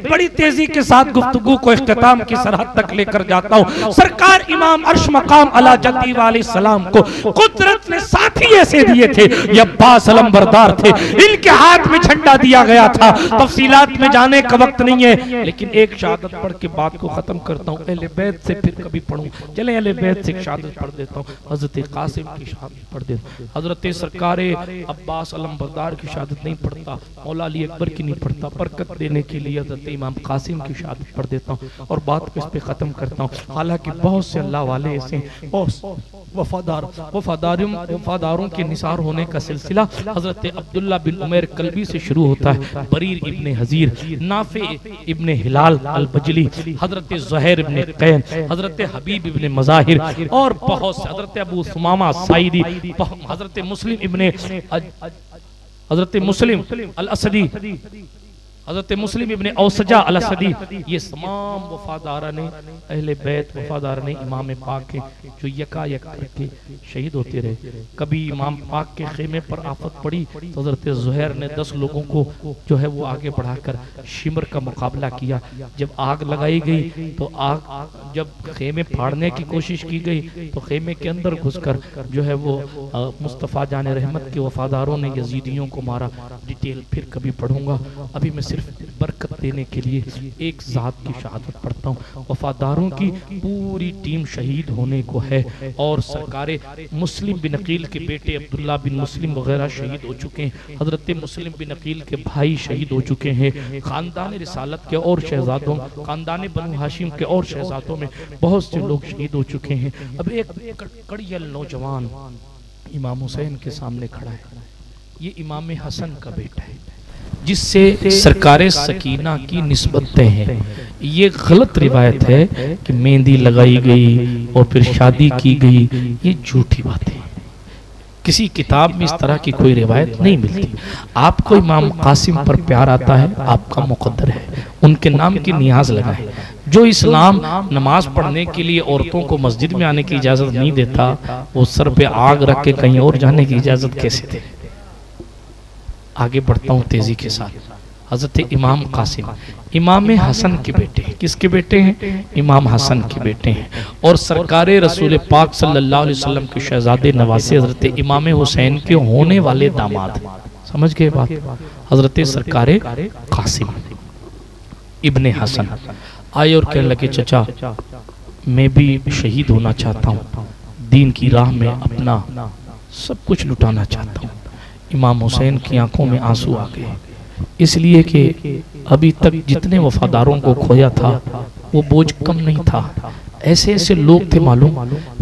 बड़ी तेजी के साथ गुफ्तगू को इख्तिताम की सरहद तक लेकर जाता हूँ। सरकार इमाम अर्श मकाम अला जद्दी वाले सलाम को कुदरत ने साथी ऐसे दिए थे, ये अब्बास अलंबरदार थे, इनके हाथ में झंडा दिया गया था। तफसीलात में जाने का वक्त नहीं है, लेकिन एक शहादत पढ़ के बात को खत्म करता हूँ। अहले बैत से फिर कभी पढ़ूं, चले अहले बैत से एक शहादत पढ़ देता हूँ। हजरत कासिम की शहादत पढ़ देता हूँ। हजरत सरकार अब्बास अलंबरदार की शहादत नहीं पढ़ता, मौला अली अकबर की नहीं पढ़ता, बरकत देने के लिए हजरत इमाम कासिम की शहादत पढ़ देता हूँ और बात को इस पे खत्म करता हूँ। हालांकि बहुत से अल्लाह वाले ऐसे वफादारों के निसार होने का सिलसिला हजरत अब्दुल्ला बिन उमैर कल्बी से शुरू होता है। बरीर इब्ने हजीर, नाफे इब्ने हिलाल अल बजली, हजरत ज़ुहैर इब्ने कैन, हजरत हबीब इब्ने मज़ाहिर और बहुत से, हजरत अबू सुमामा साइदी, हजरत मुस्लिम इब्ने हजरत मुस्लिम अल असदी, हजरत मुस्लिम इब्ने औसजा अल असदी, ये तमाम वफादार ने अहले बैत वफादार ने इमाम पाक के जो यकायक करके शहीद होते रहे। कभी इमाम पाक के खेमे पर आफत पड़ी तो हजरत ज़ुहैर ने 10 लोगों को जो है वो आगे बढ़ाकर शिमर का मुकाबला किया। जब आग लगाई गई तो आग जब खेमे फाड़ने की कोशिश की गई तो खेमे के अंदर घुसकर जो है वो मुस्तफ़ा जाने रहमत के वफादारों ने यजीदियों को मारा। डिटेल फिर कभी पढ़ूंगा, अभी मैं सिर्फ बरकत देने के लिए एक जात की शहादत पढ़ता हूँ। वफादारों की पूरी टीम शहीद होने को है और सरकारे मुस्लिम बिन अकील के बेटे अब्दुल्ला बिन मुस्लिम वगैरह शहीद हो चुके हैं। हजरत मुस्लिम बिन अकील के भाई शहीद हो चुके हैं। खानदान रिसालत के और शहजादों, खानदान बनु हाशिम के और शहजादों में बहुत से लोग शहीद हो चुके हैं। अब एक कड़ियल नौजवान इमाम हुसैन के सामने खड़ा है। ये इमाम हसन का बेटा है जिससे सरकारे सकीना की निस्बतें हैं। ये गलत रिवायत है कि मेहंदी लगाई गई और फिर शादी की गई, ये झूठी बात है। किसी किताब में इस तरह की कोई रिवायत नहीं मिलती। आपको इमाम कासिम पर प्यार आता है, आपका मुकद्दर है, उनके नाम की नियाज लगाए। जो इस्लाम नमाज पढ़ने के लिए औरतों को मस्जिद में आने की इजाजत नहीं देता, वो सर पे आग रख के कहीं और जाने की इजाजत कैसे दे। आगे बढ़ता हूँ तेजी के साथ। हजरत इमाम कासिम इमाम हसन के बेटे हैं। किसके बेटे हैं? इमाम हसन के बेटे हैं और सरकारे रसूल पाक सल्लल्लाहु अलैहि वसल्लम के शहजादे नवासे हजरत इमाम हुसैन के होने वाले दामाद। समझ गए बात? हजरत सरकारे कासिम इब्ने हसन आए और कहने लगे, चचा मैं भी शहीद होना चाहता हूँ, दीन की राह में अपना सब कुछ लुटाना चाहता हूँ। इमाम हुसैन की आंखों में आंसू आ गए, इसलिए कि अभी तक जितने वफादारों को खोया था वो बोझ कम नहीं था। ऐसे ऐसे लोग थे मालूम,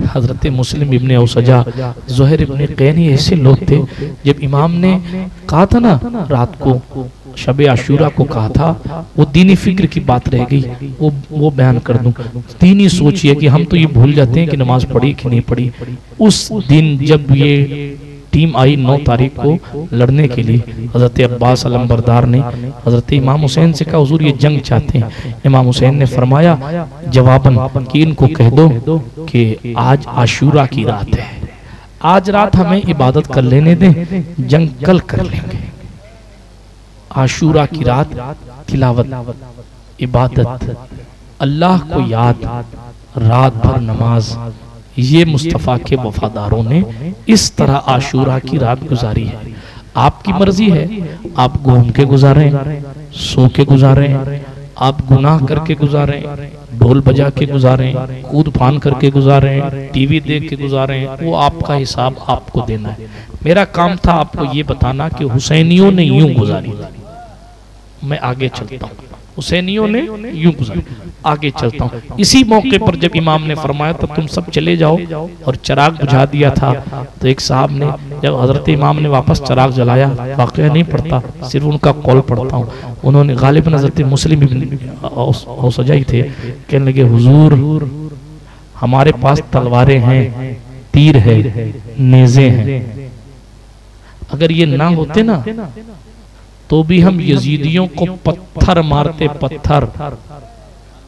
हजरत मुस्लिम इब्ने औसजा, ज़ुहैर इब्ने कैन, ऐसे लोग थे। जब इमाम ने कहा था ना रात को शब आशूरा को कहा था, वो दीनी फिक्र की बात रह गई, वो बयान कर दूं। दीनी सोचिए कि हम तो ये भूल जाते हैं कि नमाज पढ़ी कि नहीं पढ़ी। उस दिन जब ये टीम आई 9 तारीख को लड़ने के लिए, हजरत अब्बास अलंबरदार ने हजरत इमाम हुसैन से कहा, हुजूर ये जंग चाहते हैं। इमाम हुसैन ने फरमाया जवाबन कि इनको कह दो कि आज आशूरा की रात है, आज रात हमें इबादत कर लेने दें, जंग कल कर लेंगे। आशूरा की रात तिलावत, इबादत, अल्लाह को याद, रात भर नमाज, ये मुस्तफ़ा के वफादारों ने इस तरह आशूरा की रात गुजारी है। आपकी मर्जी है, आप घूम के गुजारें, सो के गुजारें, आप गुनाह करके गुजारें, ढोल बजा के गुजारें, कूद फान करके गुजारें, टीवी देख के गुजारें, वो आपका हिसाब आपको देना है। मेरा काम था आपको ये बताना कि हुसैनियों ने यूं गुजारी। मैं आगे चलता हूँ। हुसैनियों ने यूं गुजारी। आगे चलता हूँ। इसी मौके पर जब इमाम ने फरमाया तो तुम सब चले जाओ और चिराग बुझा दिया था, तो एक साहब ने जब हजरत इमाम ने वापस चिराग जलाया, वाकया नहीं पढ़ता, सिर्फ उनका कौल पढ़ता हूँ, उन्होंने गालिबन हजरत मुस्लिम सजाई थे, कहने लगे हुजूर हमारे पास तलवारें हैं, तीर है, नेज़े हैं, अगर ये ना होते ना तो भी हम यजीदियों को पत्थर मारते, पत्थर,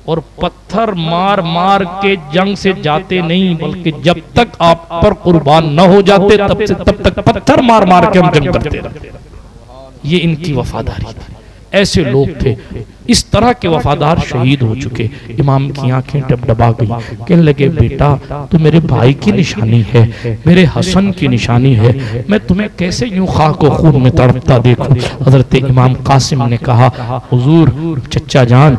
और पत्थर मार मार के जंग से जाते नहीं, बल्कि जब तक आप पर कुर्बान न हो जाते तब तक पत्थर मार मार के हम जंग करते रहते। ये इनकी वफादारी थी। ऐसे लोग थे, इस तरह के वफादार शहीद हो चुके। इमाम की आंखें डबडबा गई, कहने लगे बेटा तू मेरे भाई की निशानी है, मेरे हसन की निशानी है, मैं तुम्हें कैसे यूं खाक व खून में तड़पता देखूं। हजरत इमाम कासिम ने कहा हुजूर चचा जान,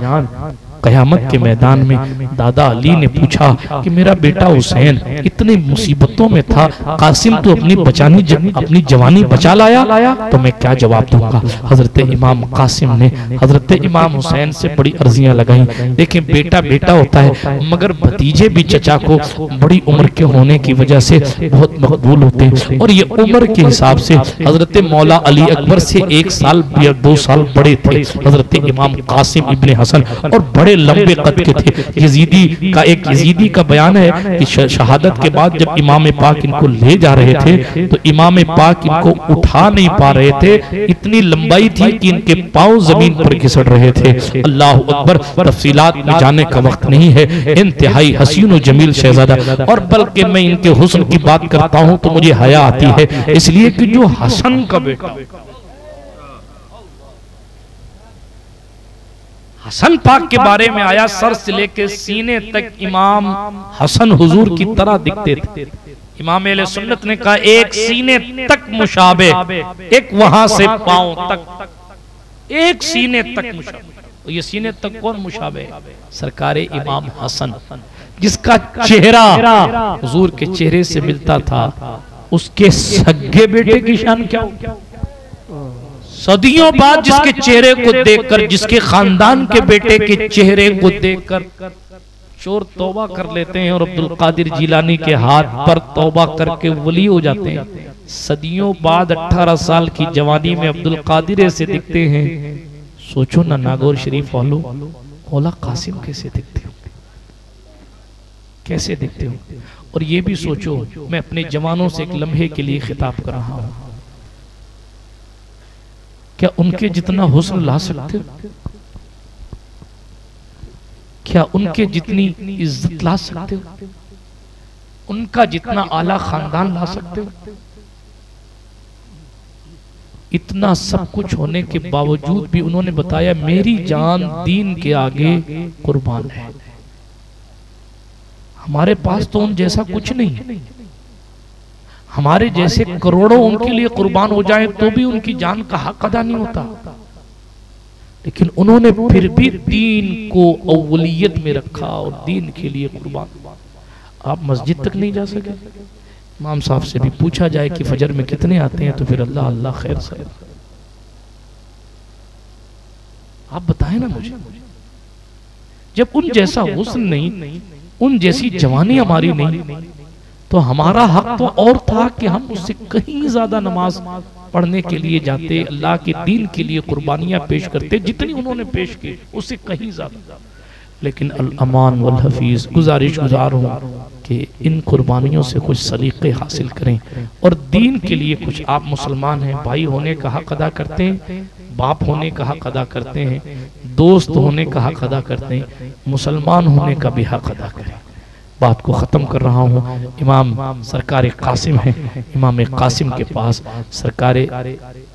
कयामत के मैदान में दादा अली ने पूछा कि मेरा बेटा हुसैन इतनी मुसीबतों में था, कासिम तो अपनी जवानी बचा लाया, तो मैं क्या जवाब दूंगा। हजरत इमाम कासिम ने हजरत इमाम हुसैन से बड़ी अर्जियां लगाई। देखें बेटा बेटा होता है, मगर भतीजे भी चचा को बड़ी उम्र के होने की वजह से बहुत मकबूल होते हैं, और ये उम्र के हिसाब से हजरत मौला अली अकबर से 1 साल या 2 साल बड़े थे हजरत इमाम कासिम इब्ने हसन, और बड़े लंबे कद के थे। यजीदी का बयान है कि शहादत के बाद जब इमाम पाक इनको ले जा रहे थे तो इमाम पाक इनको उठा नहीं पा रहे थे, इतनी लंबाई थी कि इनके पांव जमीन पर घिसट रहे थे। अल्लाह अकबर, तफसीलात में जाने का वक्त नहीं है। इंतहाई हसीन और जमील शहजादा, और बल्कि मैं इनके हुस्न की बात करता हूं तो मुझे हया आती है, इसलिए कि जो हसन का बेटा, हसन पाक के बारे में आया, सर से लेके सीने तक इमाम हसन हुजूर की तरह दिखते थे। इमाम अहले सुन्नत ने कहा एक सीने तक मुशाबे, एक वहां से पांव तक, एक सीने तक मुशाबे। ये सीने तक कौन मुशाबे? सरकारे इमाम हसन, जिसका चेहरा हुजूर के चेहरे से मिलता था। उसके सगे बेटे की शान क्या हो? सदियों बाद जिसके चेहरे को देखकर, जिसके खानदान के बेटे के चेहरे को देखकर चोर तौबा कर लेते हैं और अब्दुल कादिर जिलानी के हाथ पर तौबा करके वली हो जाते हैं। सदियों बाद 18 साल की जवानी में अब्दुल कादिर से दिखते हैं। सोचो ना नागौर शरीफ वालों, मौला कासिम कैसे दिखते हो, कैसे दिखते हो। और ये भी सोचो, मैं अपने जवानों से एक लम्हे के लिए खिताब कर रहा हूं, क्या उनके जितना हुस्न ला सकते हो? क्या उनके जितनी इज्जत ला सकते हो? उनका जितना आला खानदान ला सकते हो? इतना सब कुछ होने के बावजूद भी उन्होंने बताया मेरी जान दीन के आगे कुर्बान है। हमारे पास तो उन जैसा कुछ नहीं है, हमारे जैसे करोड़ों उनके लिए कुर्बान हो जाएं तो भी उनकी जान का हक अदा नहीं होता, लेकिन उन्होंने फिर भी दीन को अव्वलियत में रखा और दीन के लिए कुर्बान। आप मस्जिद तक नहीं जा सके, इमाम साहब से भी पूछा जाए कि फजर में कितने आते हैं तो फिर अल्लाह अल्लाह खैर से, आप बताएं ना मुझे। जब उन जैसा हुस्न नहीं, उन जैसी जवानी हमारी नहीं, तो हमारा हक तो और था कि हम उससे कहीं ज्यादा नमाज पढ़ने के लिए जाते, अल्लाह के दीन के लिए कुर्बानियां पेश करते, जितनी उन्होंने पेश की उससे कहीं ज्यादा। लेकिन अल अमान वल हफीज, गुजारिश गुजार हूँ कि इन कुर्बानियों से कुछ सलीके हासिल करें और दीन के लिए कुछ। आप मुसलमान हैं, भाई होने का हक अदा करते हैं, बाप होने का हक अदा करते हैं, दोस्त होने का हक अदा करते हैं, मुसलमान होने का भी हक अदा करें। बात को ख़त्म कर रहा हूँ। इमाम सरकार कासिम है, इमाम कासिम के पास सरकार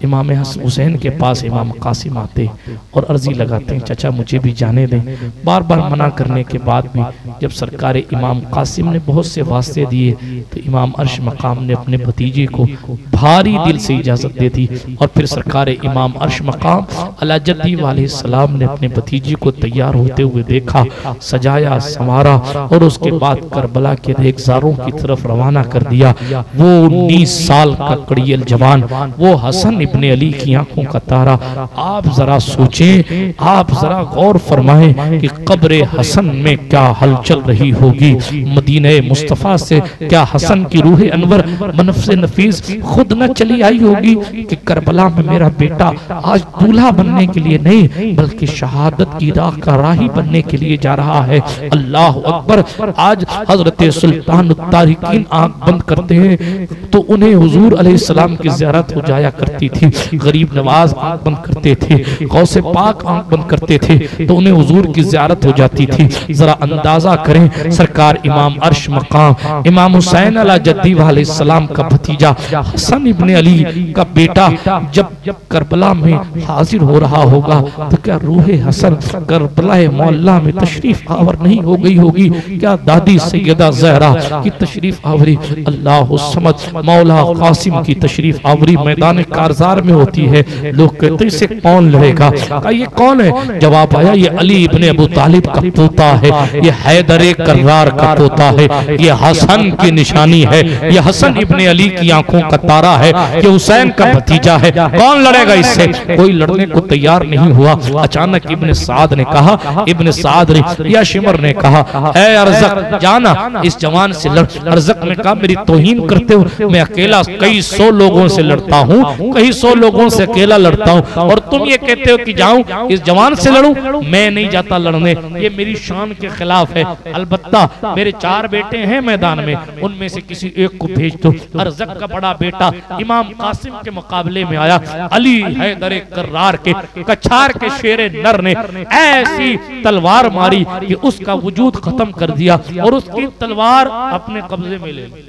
इमाम हुसैन के पास इमाम कासिम आते और अर्जी लगाते हैं चचा मुझे भी जाने दें। बार बार मना करने के बाद भी जब सरकार इमाम कासिम ने बहुत से वास्ते दिए तो इमाम अर्श मकाम ने अपने भतीजे को भारी दिल से इजाज़त दे दी। और फिर सरकार इमाम अर्श मकाम अला जद्दी अलैहिस्सलाम ने अपने भतीजे को तैयार होते हुए देखा, सजाया संवारा और उसके बाद बाद करबला के रेगजारों की तरफ रवाना कर दिया। वो 19 साल का कड़ियल जवान, वो हसन इब्ने अली की आंखों का तारा। आप जरा सोचें, आप जरा गौर फरमाएं कि कब्र हसन में क्या हलचल रही होगी। मदीने मुस्तफा से क्या हसन की रूह अनवर मनफ़्स नफीस खुद न चली आई होगी कि करबला में मेरा बेटा आज दूल्हा बनने के लिए नहीं बल्कि शहादत की राह का राही बनने के लिए जा रहा है। अल्लाह अकबर। आज हजरत सुल्तान तारिकीन आंख बंद करते हैं तो उन्हें हुजूर अलैहिस्सलाम की ज़ियारत हो जाया करती थी। गरीब नवाज आंख बंद करते थे, गौसे पाक आंख बंद करते थे तो उन्हें हुजूर की ज़ियारत हो जाती थी। जरा अंदाजा करें, सरकार इमाम अर्श मकाम इमाम हुसैन अला जद्दी अलैहिस्सलाम का भतीजा हसन इब्ने अली का बेटा जब करबला में हाजिर हो रहा होगा तो क्या रूह हसन करबला मौला में तशरीफ आवर नहीं हो गई होगी? क्या दादी सैयदा ज़हरा की तशरीफ आवरी, अल्लाह समद मौला कासिम की तशरीफ आवरी मैदान कारजार में होती है। लोग कहते हैं इसे कौन लड़ेगा? का ये कौन है? जवाब आया ये अली इब्ने अबू तालिब का पोता है, ये हैदर कर्रार का पोता है, ये हसन की निशानी है, ये हसन इब्ने अली की आंखों का तारा है, ये हुसैन का भतीजा है। कौन लड़ेगा इससे? कोई लड़ने को तैयार नहीं हुआ। अचानक इब्ने साद ने कहा, इब्ने साद ने या शिमर ने कहा, ऐ अर्ज़क जाना इस जवान से लड़। अर्ज़क ने कहा मेरी तौहीन करते हो, मैं अकेला कई 100 लोगों से लड़ता हूँ, कई 100 लोगों से अकेला लड़ता हूँ और तुम ये कहते हो कि जाऊं इस जवान से लड़ूं? मैं नहीं जाता लड़ने, ये मेरी शान के खिलाफ है। अलबत्ता मेरे 4 बेटे हैं मैदान में, उनमें से किसी एक को भेज दो। अर्ज़क का बड़ा बेटा इमाम कासिम के मुकाबले में आया। अली हैदर कर्रार के कछार के शेरे नर ने ऐसी तलवार मारी कि उसका वजूद खत्म कर दिया और उसकी तलवार अपने कब्जे में ले ली,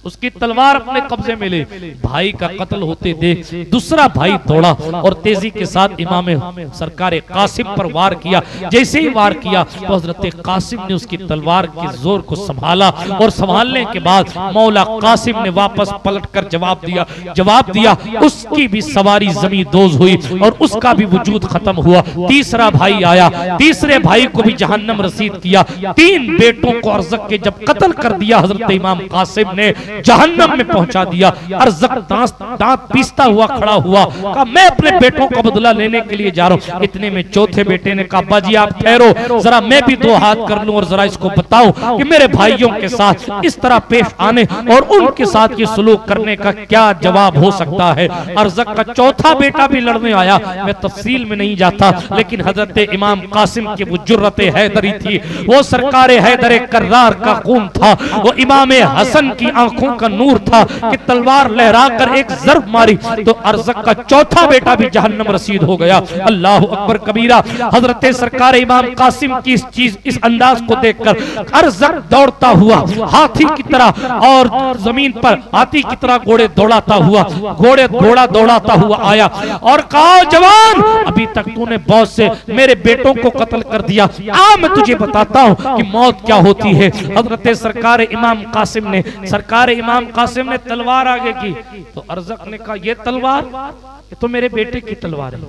उसकी तलवार अपने कब्जे में ले। भाई का कत्ल होते देख दूसरा भाई दौड़ा और तेजी के साथ इमाम सरकार कासिम पर वार किया। जैसे ही वार किया तो हजरत कासिम ने उसकी तलवार के जोर को संभाला और संभालने के बाद मौला कासिम ने वापस पलटकर जवाब दिया। उसकी भी सवारी जमी दोज हुई और उसका भी वजूद खत्म हुआ। तीसरा भाई आया, तीसरे भाई को भी जहन्नम रसीद किया। 3 बेटों को अर्ज़क के जब कत्ल कर दिया हजरत इमाम कासिम ने, जहन्नम में पहुंचा दिया। अर्ज़क दांत पीसता हुआ खड़ा हुआ, कहा मैं अपने बेटों का बदला लेने के लिए जा रहा हूं। इतने में चौथे बेटे ने कहा बाजी आप ठहरो, जरा मैं भी 2 हाथ कर लूं और जरा इसको बताऊं कि मेरे भाइयों के साथ इस तरह पेश आने और उनके साथ ये सलूक करने का क्या जवाब हो सकता है। अर्ज़क का चौथा बेटा भी लड़ने आया। मैं तफसील में नहीं जाता, लेकिन हजरत इमाम कासिम की वो जुर्रत हैदरी थी, वो सरकार हैदर कर्रार का खून था, वो इमाम हसन की आंखों का नूर था कि तलवार लहरा कर एक ज़र्ब मारी तो अर्ज़क का चौथा बेटा भी जहन्नम रसीद हो गया। अल्लाह अकबर कबीरा। हजरत सरकार इमाम कासिम की इस अंदाज को देखकर अर्ज़क दौड़ता हुआ हाथी की तरह और जमीन पर हाथी की तरह घोड़ा दौड़ाता हुआ आया और कहा जवान अभी तक तूने बहुत से मेरे बेटों को कत्ल कर दिया, आ मैं तुझे बताता हूं कि मौत क्या होती है। हजरत सरकार इमाम कासिम ने तलवार आगे की तो अर्ज़क ने कहा ये तलवार ये तो मेरे बेटे की तलवार है,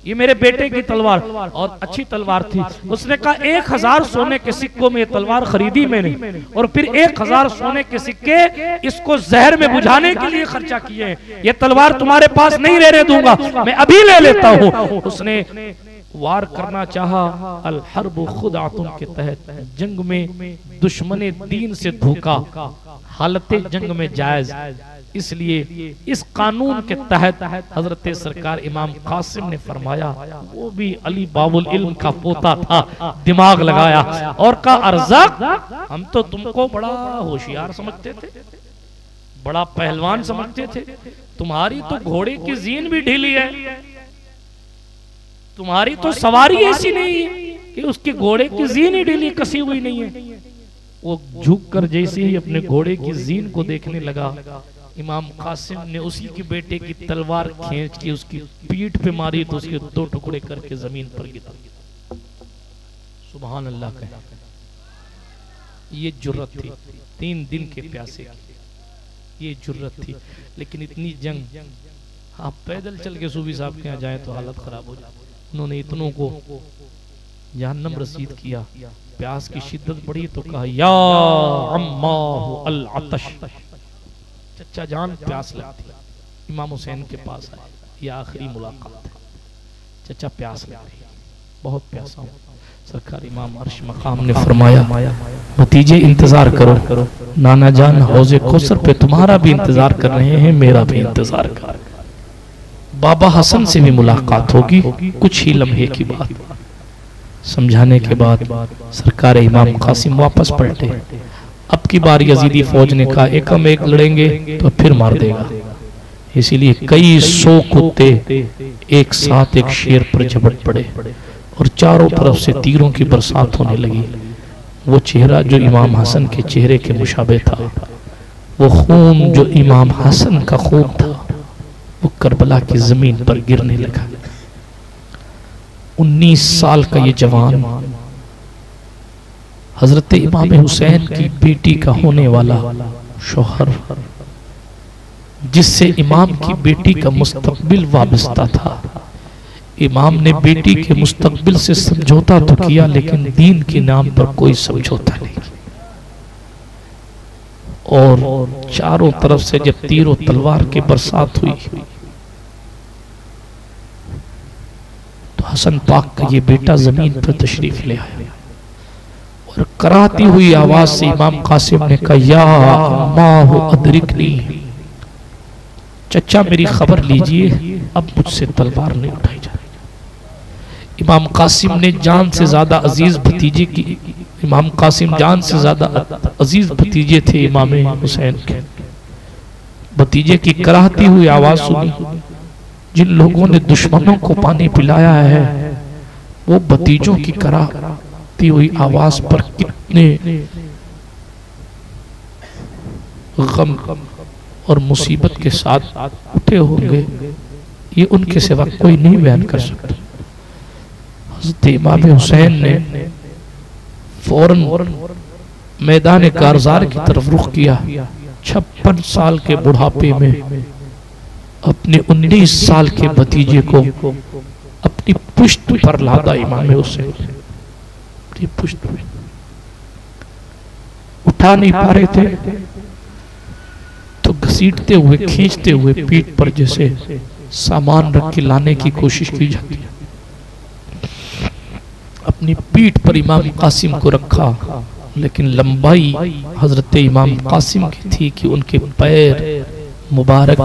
ये मेरे बेटे की तलवार और अच्छी तलवार थी। उसने कहा 1000 सोने के सिक्कों में ये तलवार खरीदी मैंने और फिर 1000 सोने के सिक्के इसको जहर में बुझाने के लिए खर्चा किए हैं। ये तलवार तुम्हारे पास नहीं रहने दूंगा, मैं अभी ले लेता हूँ। उसने वार करना चाहा। अल हर्ब खुदातुन के तहत जंग में दुश्मने दीन से धोखा हालते जंग में जायज, इसलिए इस कानून के तहत हजरत सरकार इमाम कासिम ने फरमाया, वो भी अली बाबुल इल्म का पोता था, दिमाग लगाया और कहा अर्ज़क हम तो तुमको बड़ा होशियार समझते थे, बड़ा पहलवान समझते थे, तुम्हारी तो घोड़े की जीन भी ढीली है, तुम्हारी तो सवारी ऐसी नहीं है कि उसके घोड़े की जीन ही ढीली कसी हुई नहीं है। वो झुककर जैसे ही अपने घोड़े की जीन को देखने लगा, इमाम कासिम ने उसी के बेटे की तलवार खींच के उसकी पीठ पे मारी तो उसके 2 टुकड़े करके जमीन पर गिरा। सुभान अल्लाह कहे। ये जुर्रत थी 3 दिन के प्यासे की, ये जुर्रत थी। लेकिन इतनी जंग, आप पैदल चल के सूफी साहब के यहाँ जाए तो हालत खराब हो जाए। उन्होंने इतनों को जहन्नम रसीद किया, प्यास की शिद्दत बढ़ी तो कहा या अम्माहु अल अतश, चचा जान प्यास लगती। इमाम हुसैन के पास आए, ये आखिरी मुलाकात है, चचा प्यास लग रही, बहुत प्यासा हूं। सरकार इमाम अर्श मकाम ने फरमाया भतीजे इंतजार करो, नाना जान हौजे कौसर पे तुम्हारा भी इंतजार कर रहे हैं, मेरा भी इंतजार कर। बाबा हसन से भी मुलाकात होगी, कुछ ही लम्हे की बात। समझाने के बाद सरकार इमाम कासिम वापस पलटे। अब की बार यजीदी फौज ने कहा एक हम एक लड़ेंगे तो फिर मार देगा, इसीलिए कई 100 कुत्ते एक साथ एक शेर पर झपट पड़े और चारों तरफ से तीरों की बरसात होने लगी। वो चेहरा जो इमाम हसन के चेहरे के मुशाबे था, वो खून जो इमाम हसन का खून था, वो करबला की जमीन पर गिरने लगा। 19 साल का ये जवान हजरत इमाम हुसैन की बेटी का होने वाला शौहर, जिससे इमाम की बेटी का मुस्तकबिल वाबस्ता था। इमाम ने बेटी के मुस्तकबिल से समझौता तो किया, लेकिन दीन के नाम पर कोई समझौता नहीं। और चारों तरफ से जब तीर और तलवार की बरसात हुई तो हसन पाक का ये बेटा जमीन पर तशरीफ ले आया और कराती हुई आवाज से इमाम कासिम ने कहा या अम्माहु अदरिकनी, चचा मेरी खबर लीजिए, अब मुझसे तलवार नहीं उठाई जा रही। इमाम कासिम ने जान से ज्यादा अजीज भतीजे की, इमाम कासिम जान से ज्यादा अजीज भतीजे थे इमाम हुसैन के। भतीजे की कराहती हुई आवाज सुनी। जिन लोगों ने दुश्मनों को पानी पिलाया है, वो भतीजों की कराहती हुई आवाज पर कितने गम और मुसीबत के साथ उठे होंगे, ये उनके सिवा कोई नहीं बयान कर सकता। हज़रत इमाम हुसैन ने फौरन मैदान कारजार की तरफ रुख किया। 56 साल के बुढ़ापे में अपने 19 साल के भतीजे को अपनी पुश्त पर लादा इमाम हुसैन, अपनी पुश्त में उठा नहीं पा रहे थे तो घसीटते हुए खींचते हुए पीठ पर जैसे सामान रख के लाने की कोशिश की जाती है। अपनी पीठ पर इमाम कासिम को रखा, लेकिन लंबाई हजरत इमाम कासिम की थी कि उनके पैर मुबारक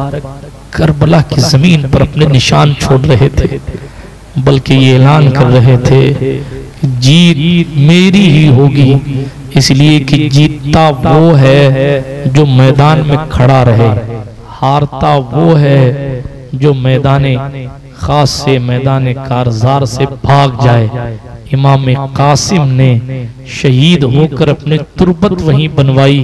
करबला की जमीन पर अपने निशान छोड़ रहे थे, बल्कि ये ऐलान कर रहे थे जीत मेरी ही होगी, इसलिए कि जीतता वो है जो मैदान में खड़ा रहे, हारता वो है जो मैदान खास से मैदान कारजार से भाग जाए। इमाम कासिम ने शहीद होकर अपने तुरबत वहीं बनवाई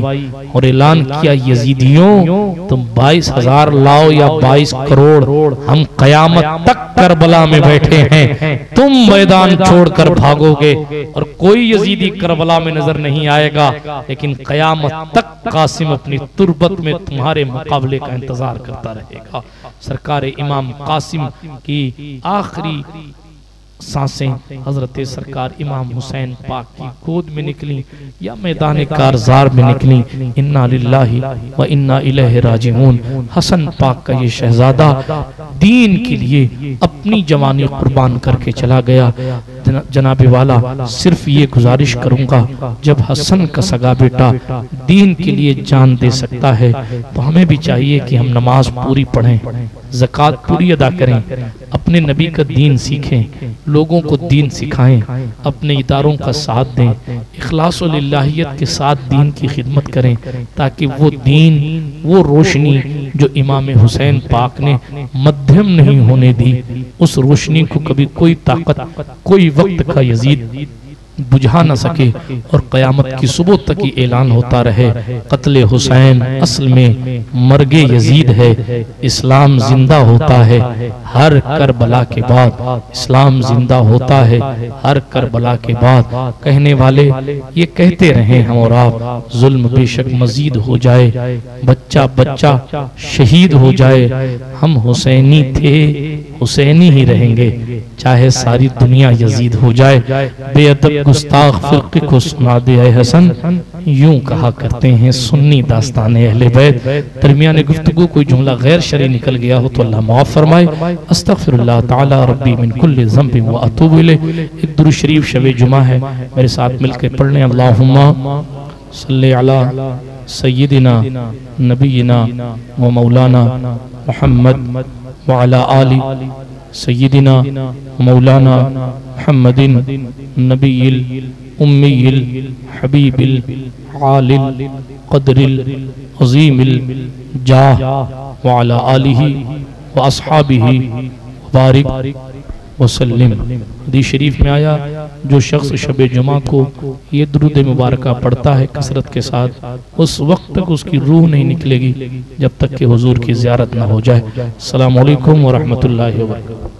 और ऐलान किया यजीदियों तुम 22,000 लाओ या 22 करोड़, हम कयामत तक करबला में बैठे हैं, तुम मैदान छोड़कर भागोगे और कोई यजीदी करबला में नजर नहीं आएगा, लेकिन कयामत तक कासिम अपनी तुरबत में तुम्हारे मुकाबले का इंतजार करता रहेगा। सरकार इमाम कासिम की आखिरी सांसें हजरत सरकार इमाम हुसैन पाक की गोद में निकली या मैदान कारजार में निकली। इन्ना लिल्लाहि व इन्ना इलैहि राजिऊन। हसन पाक का ये शहजादा दीन के लिए अपनी जवानी कुर्बान करके चला गया। जनाबे वाला सिर्फ ये गुजारिश करूंगा, जब हसन का सगा बेटा दीन के लिए जान दे सकता है तो हमें भी चाहिए कि हम नमाज पूरी पढ़ें, ज़कात पूरी अदा करें, अपने नबी का दीन सीखें, लोगों को दीन सिखाएं, अपने इदारों का साथ दें, इखलास और लिल्लाहियत के साथ दीन की खिदमत करें, ताकि वो दीन, वो रोशनी जो इमाम हुसैन पाक ने मध्यम नहीं होने दी, उस रोशनी को कभी कोई ताकत, कोई वक्त का यजीद बुझा न सके और क़यामत की सुबह तक ही ऐलान होता रहे कत्ले हुसैन असल में मर्गे यजीद है, इस्लाम जिंदा होता है हर करबला के बाद, इस्लाम जिंदा होता है हर करबला के बाद। कहने वाले ये कहते रहे हम और आप, जुल्म बेशक मजीद हो जाए, बच्चा बच्चा शहीद हो जाए, हम हुसैनी थे हुसैनी ही रहेंगे, चाहे सारी दुनिया यजीद हो जाए। बेअदब गुस्ताख फिरके को सुना दे ऐ हसन, यूं कहा करते हैं सुन्नी दास्ताने अहले बैत। दरमियान गुफ्तगू कोई जुमला गैर शरई निकल गया हो तो अल्लाह माफ फरमाए। अस्तगफिरुल्लाह ताला रब्बी मिन कुल्लि ज़ंबिन व अतूबु इलैह। एक दुरूद शरीफ शबे जुमा है, मेरे साथ मिलकर पढ़ लें। अल्लाहुम्मा सल्ली अला सय्यिदिना नबीना व मौलाना मुहम्मद व अला आलि सय्यिदिना मौलाना मुहम्मदिन नबील उम्मील हबीबिल आलिल क़द्रिल अज़ीमिल जाह व अला आलिहि व अस्हाबिहि बारिक वसल्लिम। हदीस शरीफ में आया, जो शख्स शब जुमा को ये दुरूद मुबारका पढ़ता है कसरत के साथ, उस वक्त तक उसकी रूह नहीं निकलेगी जब तक कि हुजूर की ज़ियारत ना हो जाए। अस्सलामु अलैकुम व रहमतुल्लाहि व बरकातहू।